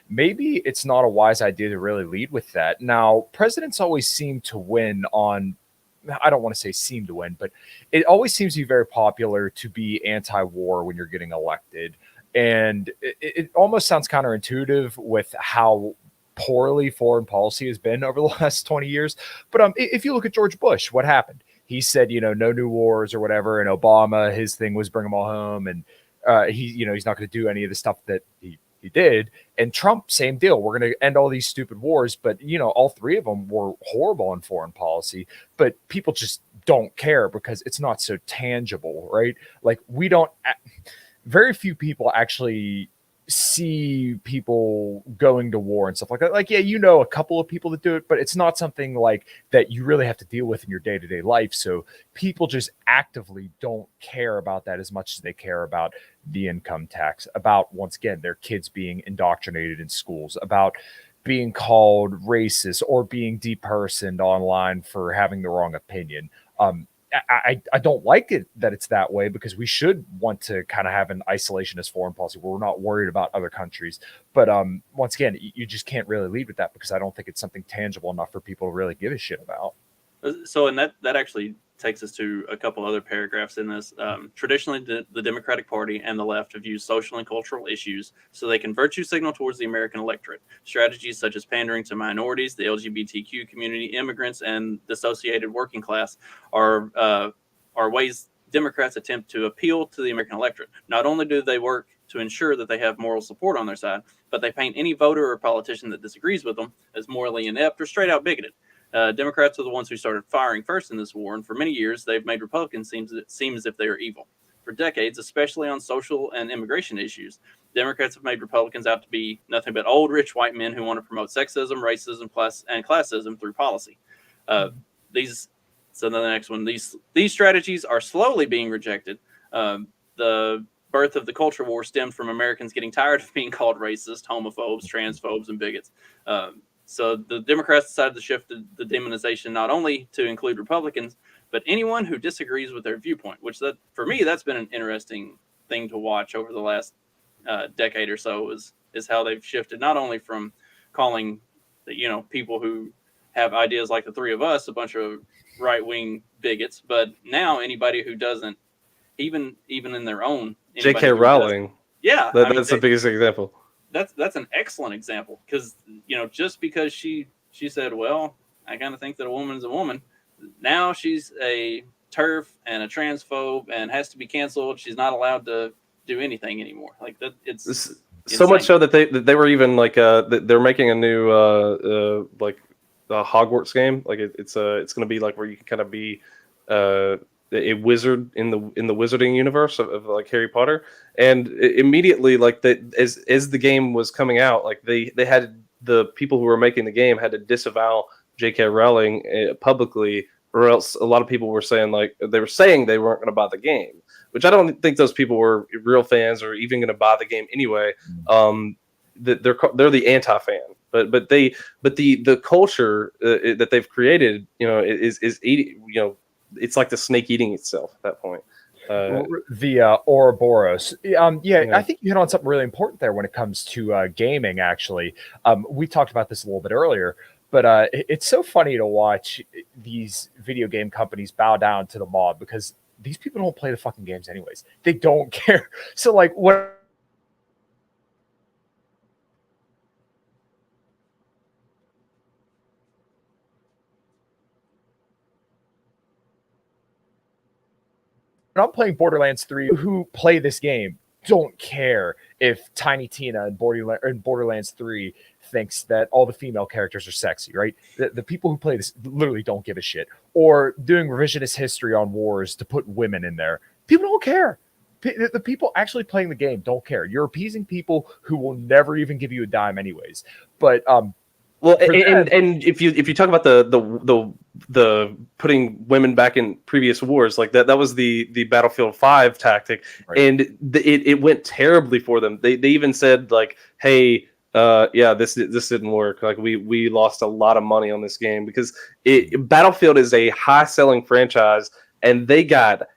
maybe it's not a wise idea to really lead with that. Now, presidents always seem to win on, I don't want to say seem to win, but it always seems to be very popular to be anti-war when you're getting elected. And it almost sounds counterintuitive with how poorly foreign policy has been over the last 20 years. But if you look at George Bush, what happened? he said, no new wars or whatever. And Obama, his thing was bring them all home. And he's not going to do any of the stuff that he did. And Trump, same deal. We're going to end all these stupid wars. But, all three of them were horrible in foreign policy. But people just don't care because it's not so tangible, right? Like very few people actually see people going to war and stuff like that. Like, yeah, a couple of people that do it, but it's not something like that you really have to deal with in your day-to-day life. So people just actively don't care about that as much as they care about the income tax, about, once again, their kids being indoctrinated in schools, about being called racist or being depersoned online for having the wrong opinion. I don't like it that it's that way, because we should want to kind of have an isolationist foreign policy where we're not worried about other countries. But once again, you just can't really lead with that, because I don't think it's something tangible enough for people to really give a shit about. So, and that actually takes us to a couple other paragraphs in this. Traditionally, the Democratic Party and the left have used social and cultural issues so they can virtue signal towards the American electorate. Strategies such as pandering to minorities, the LGBTQ community, immigrants, and the associated working class are ways Democrats attempt to appeal to the American electorate. Not only do they work to ensure that they have moral support on their side, but they paint any voter or politician that disagrees with them as morally inept or straight out bigoted. Democrats are the ones who started firing first in this war, and for many years, they've made Republicans seem as if they are evil. For decades, especially on social and immigration issues, Democrats have made Republicans out to be nothing but old, rich white men who want to promote sexism, racism, and classism through policy. So the next one, these strategies are slowly being rejected. The birth of the culture war stemmed from Americans getting tired of being called racist, homophobes, transphobes, and bigots. So the Democrats decided to shift the demonization not only to include Republicans, but anyone who disagrees with their viewpoint, which for me, that's been an interesting thing to watch over the last decade or so, is how they've shifted, not only from calling people who have ideas like the three of us a bunch of right-wing bigots, but now anybody who doesn't, even in their own. J.K. Rowling. Yeah. That's the biggest example. That's an excellent example, because just because she said, well, I kind of think that a woman is a woman, now she's a TERF and a transphobe and has to be canceled. She's not allowed to do anything anymore. Like that, it's so much so that they were even like they're making a new like a Hogwarts game. Like it's going to be like where you can kind of be a wizard in the wizarding universe of like Harry Potter. And immediately, like as the game was coming out, like they had, the people who were making the game had to disavow J.K. Rowling publicly, or else a lot of people were saying they weren't going to buy the game, which I don't think those people were real fans or even going to buy the game anyway. They're the anti-fan, but the culture that they've created, is eating, it's like the snake eating itself at that point. The Ouroboros. I think you hit on something really important there when it comes to gaming, actually. We talked about this a little bit earlier, but it's so funny to watch these video game companies bow down to the mob, because these people don't play the fucking games anyways. They don't care. So like what when I'm playing Borderlands 3, who play this game don't care if Tiny Tina in Borderlands 3 thinks that all the female characters are sexy, right? The people who play this literally don't give a shit. Or doing revisionist history on wars to put women in there. People don't care. The people actually playing the game don't care. You're appeasing people who will never even give you a dime anyways. But well, and if you talk about the putting women back in previous wars, like that was the Battlefield 5 tactic, right. And it went terribly for them. They even said like, hey, this didn't work. Like we lost a lot of money on this game, because Battlefield is a high selling franchise, and they got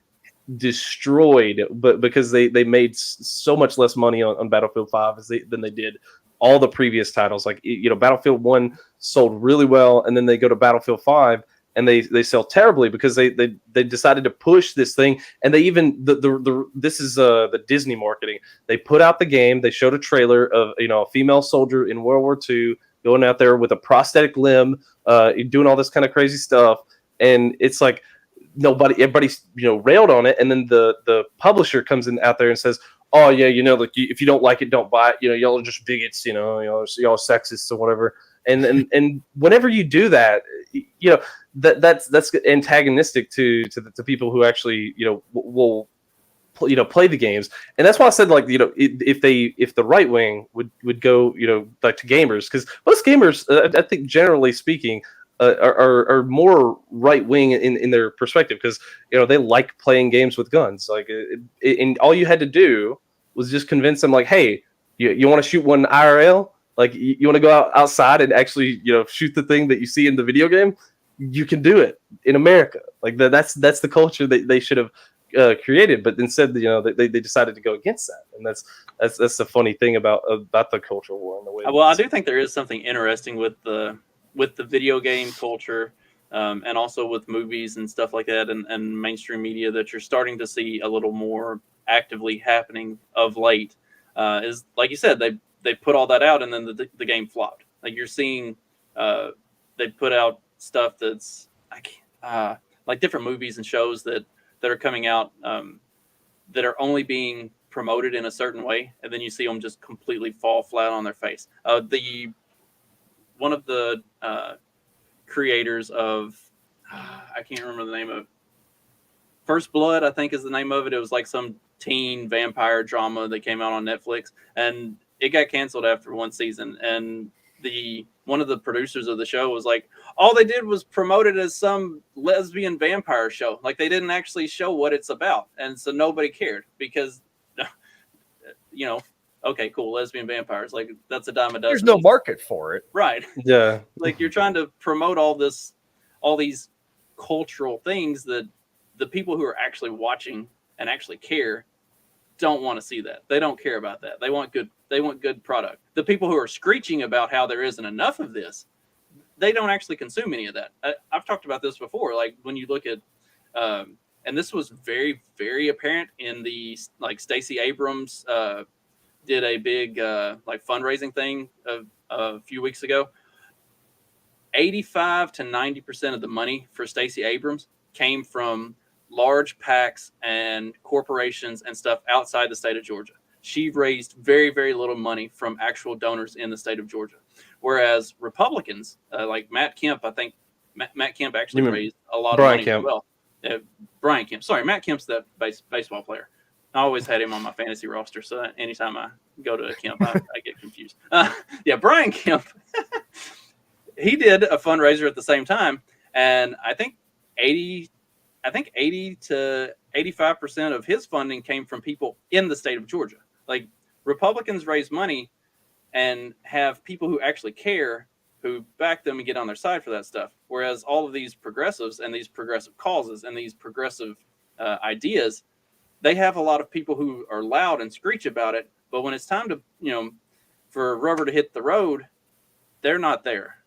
destroyed, but because they made so much less money on Battlefield 5 than they did all the previous titles. Like, Battlefield 1 sold really well, and then they go to Battlefield 5 and they sell terribly, because they decided to push this thing. And they even this is the Disney marketing. They put out the game, they showed a trailer of a female soldier in World War II going out there with a prosthetic limb, doing all this kind of crazy stuff, and it's like everybody's railed on it, and then the publisher comes in out there and says, oh yeah, like if you don't like it, don't buy it. Y'all are just bigots. Y'all are sexists or whatever. And whenever you do that, that's antagonistic to people who actually will play the games. And that's why I said, like, if the right wing would go like to gamers, because most gamers, I think generally speaking, are more right wing in their perspective, because they like playing games with guns. Like, and all you had to do was just convince them, like, hey, you want to shoot one IRL? Like, you want to go outside and actually shoot the thing that you see in the video game? You can do it in America. Like, that's the culture that they should have created, but instead they decided to go against that. And that's the funny thing about the cultural war and the way. Well, I do think there is something interesting with the video game culture, and also with movies and stuff like that, and mainstream media, that you're starting to see a little more actively happening of late. Is, like you said, they put all that out, and then the game flopped. Like, you're seeing they put out stuff that's like different movies and shows that are coming out that are only being promoted in a certain way, and then you see them just completely fall flat on their face. One of the creators of, I can't remember the name of it. First Blood, I think, is the name of it. It was like some teen vampire drama that came out on Netflix, and it got canceled after one season. And one of the producers of the show was like, all they did was promote it as some lesbian vampire show. Like, they didn't actually show what it's about. And so nobody cared, because, okay, cool, lesbian vampires. Like, that's a dime a dozen. There's no market for it. Right. Yeah. Like, you're trying to promote all these cultural things that the people who are actually watching and actually care don't want to see that. They don't care about that. They want good product. The people who are screeching about how there isn't enough of this, they don't actually consume any of that. I've talked about this before. Like, when you look at, and this was very, very apparent in the, like, Stacey Abrams did a big like fundraising thing a few weeks ago. 85 to 90% of the money for Stacey Abrams came from large PACs and corporations and stuff outside the state of Georgia. She raised very, very little money from actual donors in the state of Georgia. Whereas Republicans, like Matt Kemp, I think Matt Kemp actually raised a lot of money as well. Brian Kemp. Sorry, Matt Kemp's the baseball player. I always had him on my fantasy roster, so anytime I go to a Kemp, I get confused. Brian Kemp, he did a fundraiser at the same time, and I think 80 to 85% of his funding came from people in the state of Georgia. Like, Republicans raise money and have people who actually care, who back them and get on their side for that stuff. Whereas all of these progressives and these progressive causes and these progressive ideas, they have a lot of people who are loud and screech about it. But when it's time to, for rubber to hit the road, they're not there.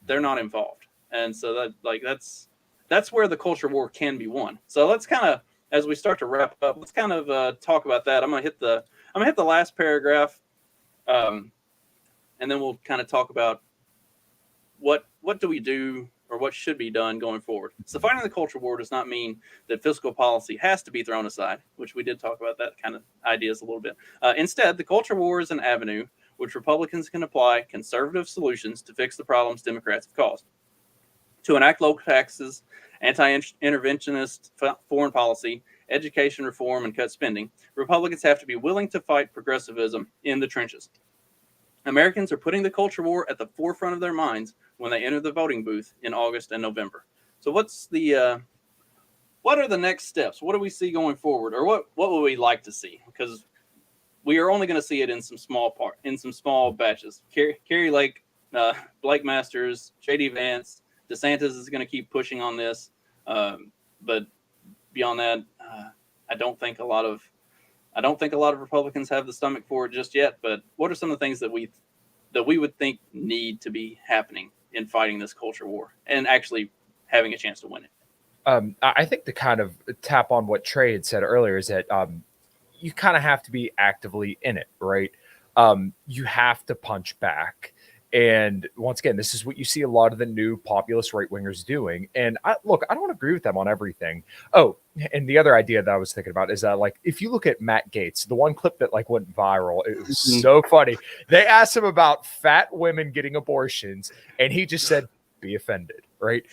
They're not involved. And so that's where the culture war can be won. So let's kind of, as we start to wrap up, let's kind of talk about that. I'm gonna hit the last paragraph, and then we'll kind of talk about what do we do, or what should be done going forward. So fighting the culture war does not mean that fiscal policy has to be thrown aside, which we did talk about that kind of ideas a little bit. Instead, the culture war is an avenue which Republicans can apply conservative solutions to fix the problems Democrats have caused. To enact low taxes, anti-interventionist foreign policy, education reform, and cut spending, Republicans have to be willing to fight progressivism in the trenches. Americans are putting the culture war at the forefront of their minds when they enter the voting booth in August and November. So what are the next steps? What do we see going forward, or what would we like to see? Because we are only going to see it in some small batches. Kerry Lake, Blake Masters, J.D. Vance, DeSantis is going to keep pushing on this, but beyond that, I don't think a lot of Republicans have the stomach for it just yet. But what are some of the things that we would think need to be happening in fighting this culture war and actually having a chance to win it? I think to kind of tap on what Trey had said earlier is that you kind of have to be actively in it, right? You have to punch back. And once again, this is what you see a lot of the new populist right wingers doing. And I don't agree with them on everything. Oh, and the other idea that I was thinking about is that, like, if you look at Matt Gaetz, the one clip that like went viral, it was so funny. They asked him about fat women getting abortions, and he just said, "Be offended," right?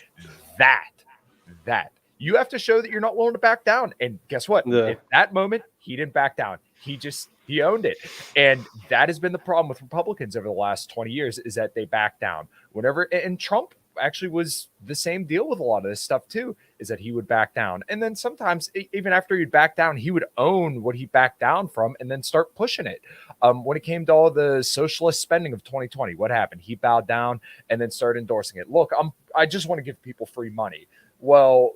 That you have to show that you're not willing to back down. And guess what? Yeah. At that moment, he didn't back down. He owned it. And that has been the problem with Republicans over the last 20 years, is that they back down whenever. And Trump actually was the same deal with a lot of this stuff too, is that he would back down. And then sometimes even after he'd back down, he would own what he backed down from and then start pushing it. When it came to all the socialist spending of 2020, what happened? He bowed down and then started endorsing it. Look, I just want to give people free money. Well,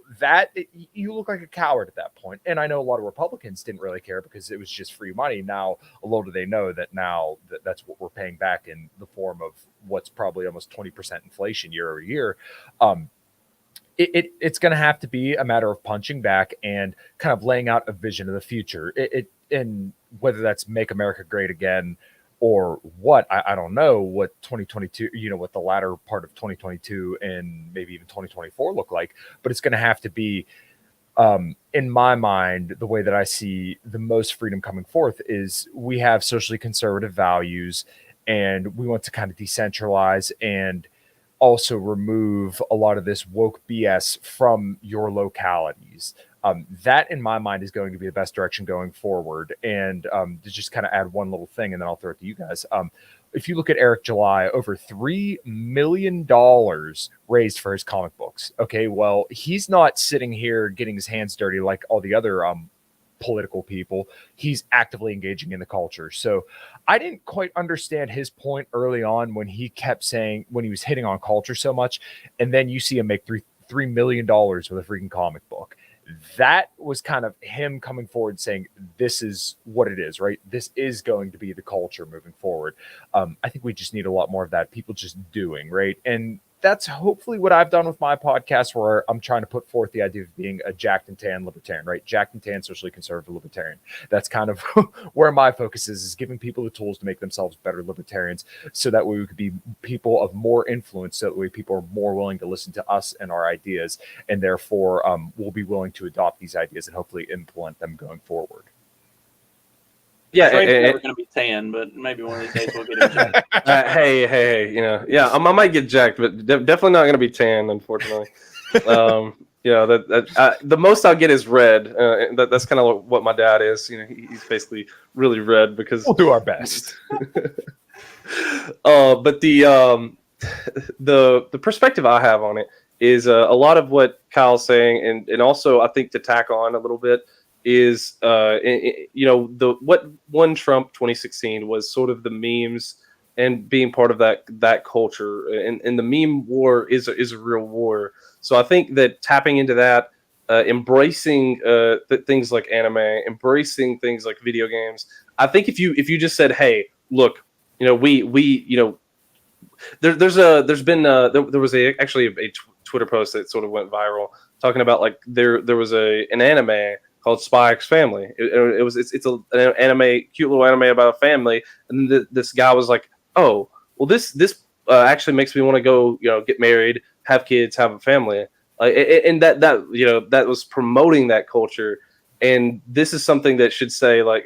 you look like a coward at that point. And I know a lot of Republicans didn't really care because it was just free money. Now, little do they know that now that's what we're paying back in the form of what's probably almost 20% inflation year over year. It's going to have to be a matter of punching back and kind of laying out a vision of the future. And whether that's make America great again or what, I don't know what 2022, what the latter part of 2022 and maybe even 2024 look like, but it's going to have to be, in my mind, the way that I see the most freedom coming forth is we have socially conservative values, and we want to kind of decentralize and also remove a lot of this woke BS from your localities. That, in my mind, is going to be the best direction going forward. And to just kind of add one little thing, and then I'll throw it to you guys. If you look at Eric July, over $3 million raised for his comic books. Okay, well, he's not sitting here getting his hands dirty like all the other political people. He's actively engaging in the culture. So I didn't quite understand his point early on when he kept saying, when he was hitting on culture so much, and then you see him make $3 million with a freaking comic book. That was kind of him coming forward saying, this is what it is, right? This is going to be the culture moving forward. I think we just need a lot more of that. People just doing, right? And that's hopefully what I've done with my podcast, where I'm trying to put forth the idea of being a jacked and tan libertarian, right? Jacked and tan, socially conservative libertarian. That's kind of where my focus is giving people the tools to make themselves better libertarians, so that way we could be people of more influence, so that way people are more willing to listen to us and our ideas, and therefore we'll be willing to adopt these ideas and hopefully implement them going forward. Yeah, Trey's never going to be tan, but maybe one of these days we'll get him jacked. Hey, I might get jacked, but definitely not going to be tan, unfortunately. The most I'll get is red. That's kind of what my dad is. He's basically really red because we'll do our best. But the perspective I have on it is a lot of what Kyle's saying, and also I think to tack on a little bit is what won Trump 2016 was sort of the memes and being part of that culture, and the meme war is a real war. So I think that tapping into that, embracing things like anime, embracing things like video games. I think if you just said, hey, look, there was actually a Twitter post that sort of went viral talking about, like, there was an anime called Spy X Family. It's an anime, cute little anime about a family, and then this guy was like, oh, well, this actually makes me want to go, get married, have kids, have a family, and that was promoting that culture. And this is something that should say, like,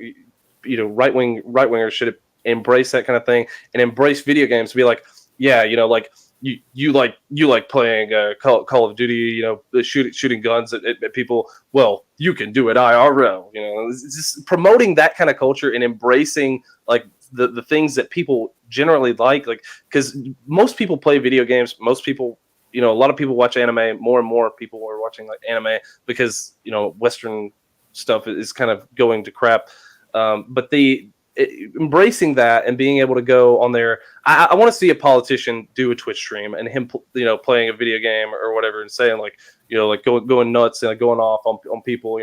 right wingers should embrace that kind of thing and embrace video games to be like, yeah, like you like playing Call of Duty, shooting guns at people. Well, you can do it IRL. It's just promoting that kind of culture and embracing, like, the things that people generally like, because most people play video games. Most people, a lot of people watch anime. More and more people are watching, like, anime because Western stuff is kind of going to crap. But embracing that and being able to go on there. I want to see a politician do a Twitch stream and him, playing a video game or whatever, and saying, like, going nuts and going off on people,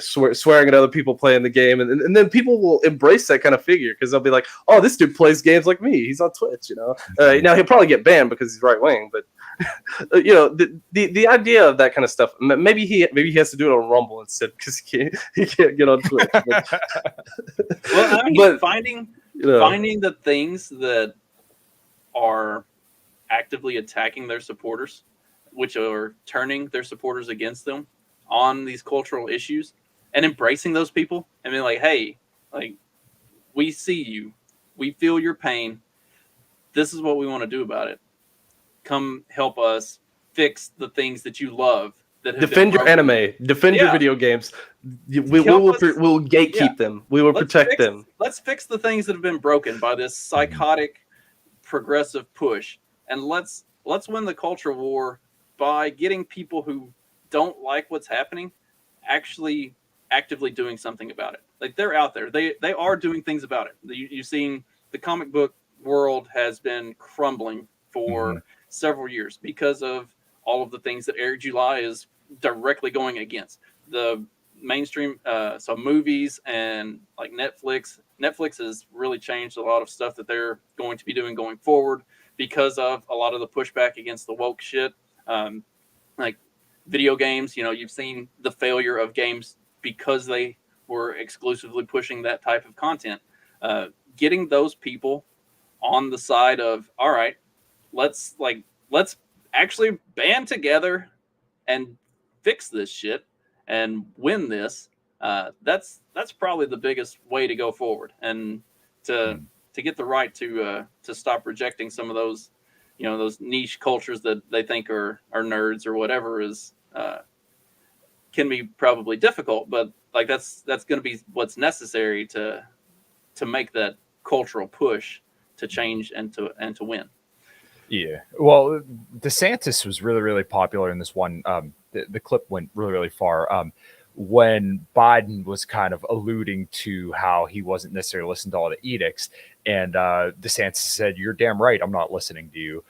swearing at other people playing the game, and then people will embrace that kind of figure because they'll be like, oh, this dude plays games like me. He's on Twitch, Now he'll probably get banned because he's right wing, but the idea of that kind of stuff. Maybe he has to do it on Rumble instead because he can't get on Twitch. Well, I mean, finding the things that are actively attacking their supporters, which are turning their supporters against them on these cultural issues, and embracing those people and being like, hey, like, we see you, we feel your pain, this is what we want to do about it, come help us fix the things that you love that have Defend been your broken. anime, defend your video games. We'll gatekeep them. We will protect them. Let's fix the things that have been broken by this psychotic progressive push, and let's win the culture war by getting people who don't like what's happening actually actively doing something about it. Like, they're out there, they are doing things about it. You've seen the comic book world has been crumbling for several years because of all of the things that Eric July is directly going against. The mainstream, so movies and like Netflix has really changed a lot of stuff that they're going to be doing going forward because of a lot of the pushback against the woke shit. Like video games, you've seen the failure of games because they were exclusively pushing that type of content. Getting those people on the side of, all right, let's actually band together and fix this shit and win this. That's probably the biggest way to go forward, and to get the right to stop rejecting some of those, those niche cultures that they think are nerds or whatever is can be probably difficult, but like that's going to be what's necessary to make that cultural push to change and to win. Yeah. Well, DeSantis was really, really popular in this one. The clip went really, really far. When Biden was kind of alluding to how he wasn't necessarily listening to all the edicts, and DeSantis said, "You're damn right, I'm not listening to you."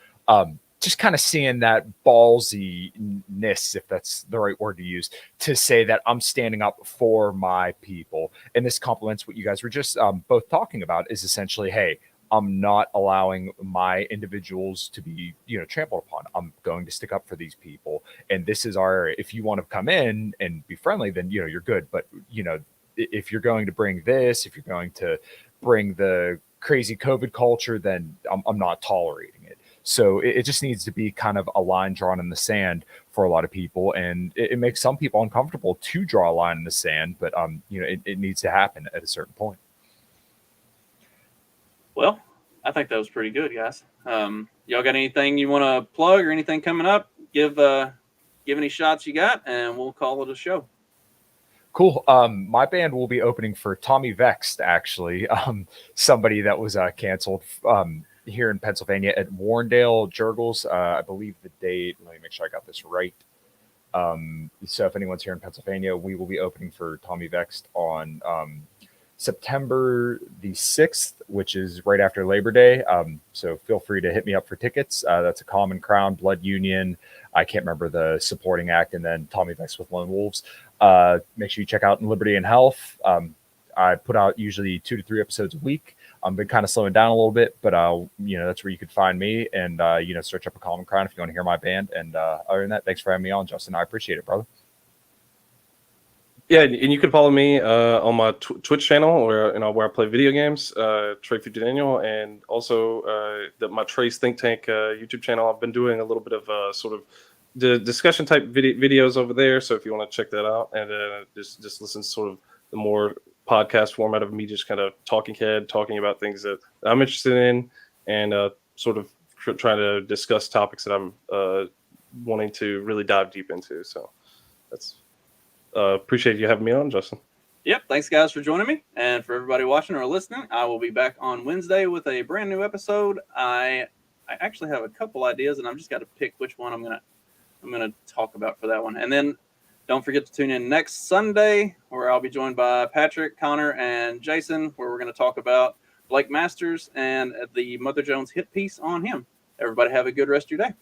Just kind of seeing that ballsiness, if that's the right word to use, to say that I'm standing up for my people. And this complements what you guys were just both talking about, is essentially, hey, I'm not allowing my individuals to be, trampled upon. I'm going to stick up for these people. And this is our area. If you want to come in and be friendly, then, you're good. But, if you're going to bring this, if you're going to bring the crazy COVID culture, then I'm not tolerating it. So it just needs to be kind of a line drawn in the sand for a lot of people. And it makes some people uncomfortable to draw a line in the sand, but, it needs to happen at a certain point. Well, I think that was pretty good, guys. Y'all got anything you want to plug or anything coming up? Give any shots you got, and we'll call it a show. Cool. My band will be opening for Tommy Vexed, actually. Somebody that was canceled here in Pennsylvania at Warrendale Jurgles. I believe the date. Let me make sure I got this right. So if anyone's here in Pennsylvania, we will be opening for Tommy Vexed on September the 6th, which is right after Labor Day. So feel free to hit me up for tickets. That's a Common Crown, Blood Union. I can't remember the supporting act, and then Tommy Vex with Lone Wolves. Make sure you check out Liberty and Health. I put out usually 2 to 3 episodes a week. I've been kind of slowing down a little bit, but that's where you could find me, and search up a Common Crown if you want to hear my band. And other than that, thanks for having me on, Justin. I appreciate it, brother. Yeah, and you can follow me on my Twitch channel where I play video games, Trey50Daniel, and also my Trey's Think Tank YouTube channel. I've been doing a little bit of sort of the discussion type videos over there. So if you want to check that out, and just listen to sort of the more podcast format of me just kind of talking about things that I'm interested in, and sort of trying to discuss topics that I'm wanting to really dive deep into. So that's. Appreciate you having me on, Justin. Yep. Thanks, guys, for joining me. And for everybody watching or listening, I will be back on Wednesday with a brand new episode. I actually have a couple ideas, and I've just got to pick which one I'm gonna talk about for that one. And then don't forget to tune in next Sunday, where I'll be joined by Patrick, Connor, and Jason, where we're going to talk about Blake Masters and the Mother Jones hit piece on him. Everybody have a good rest of your day.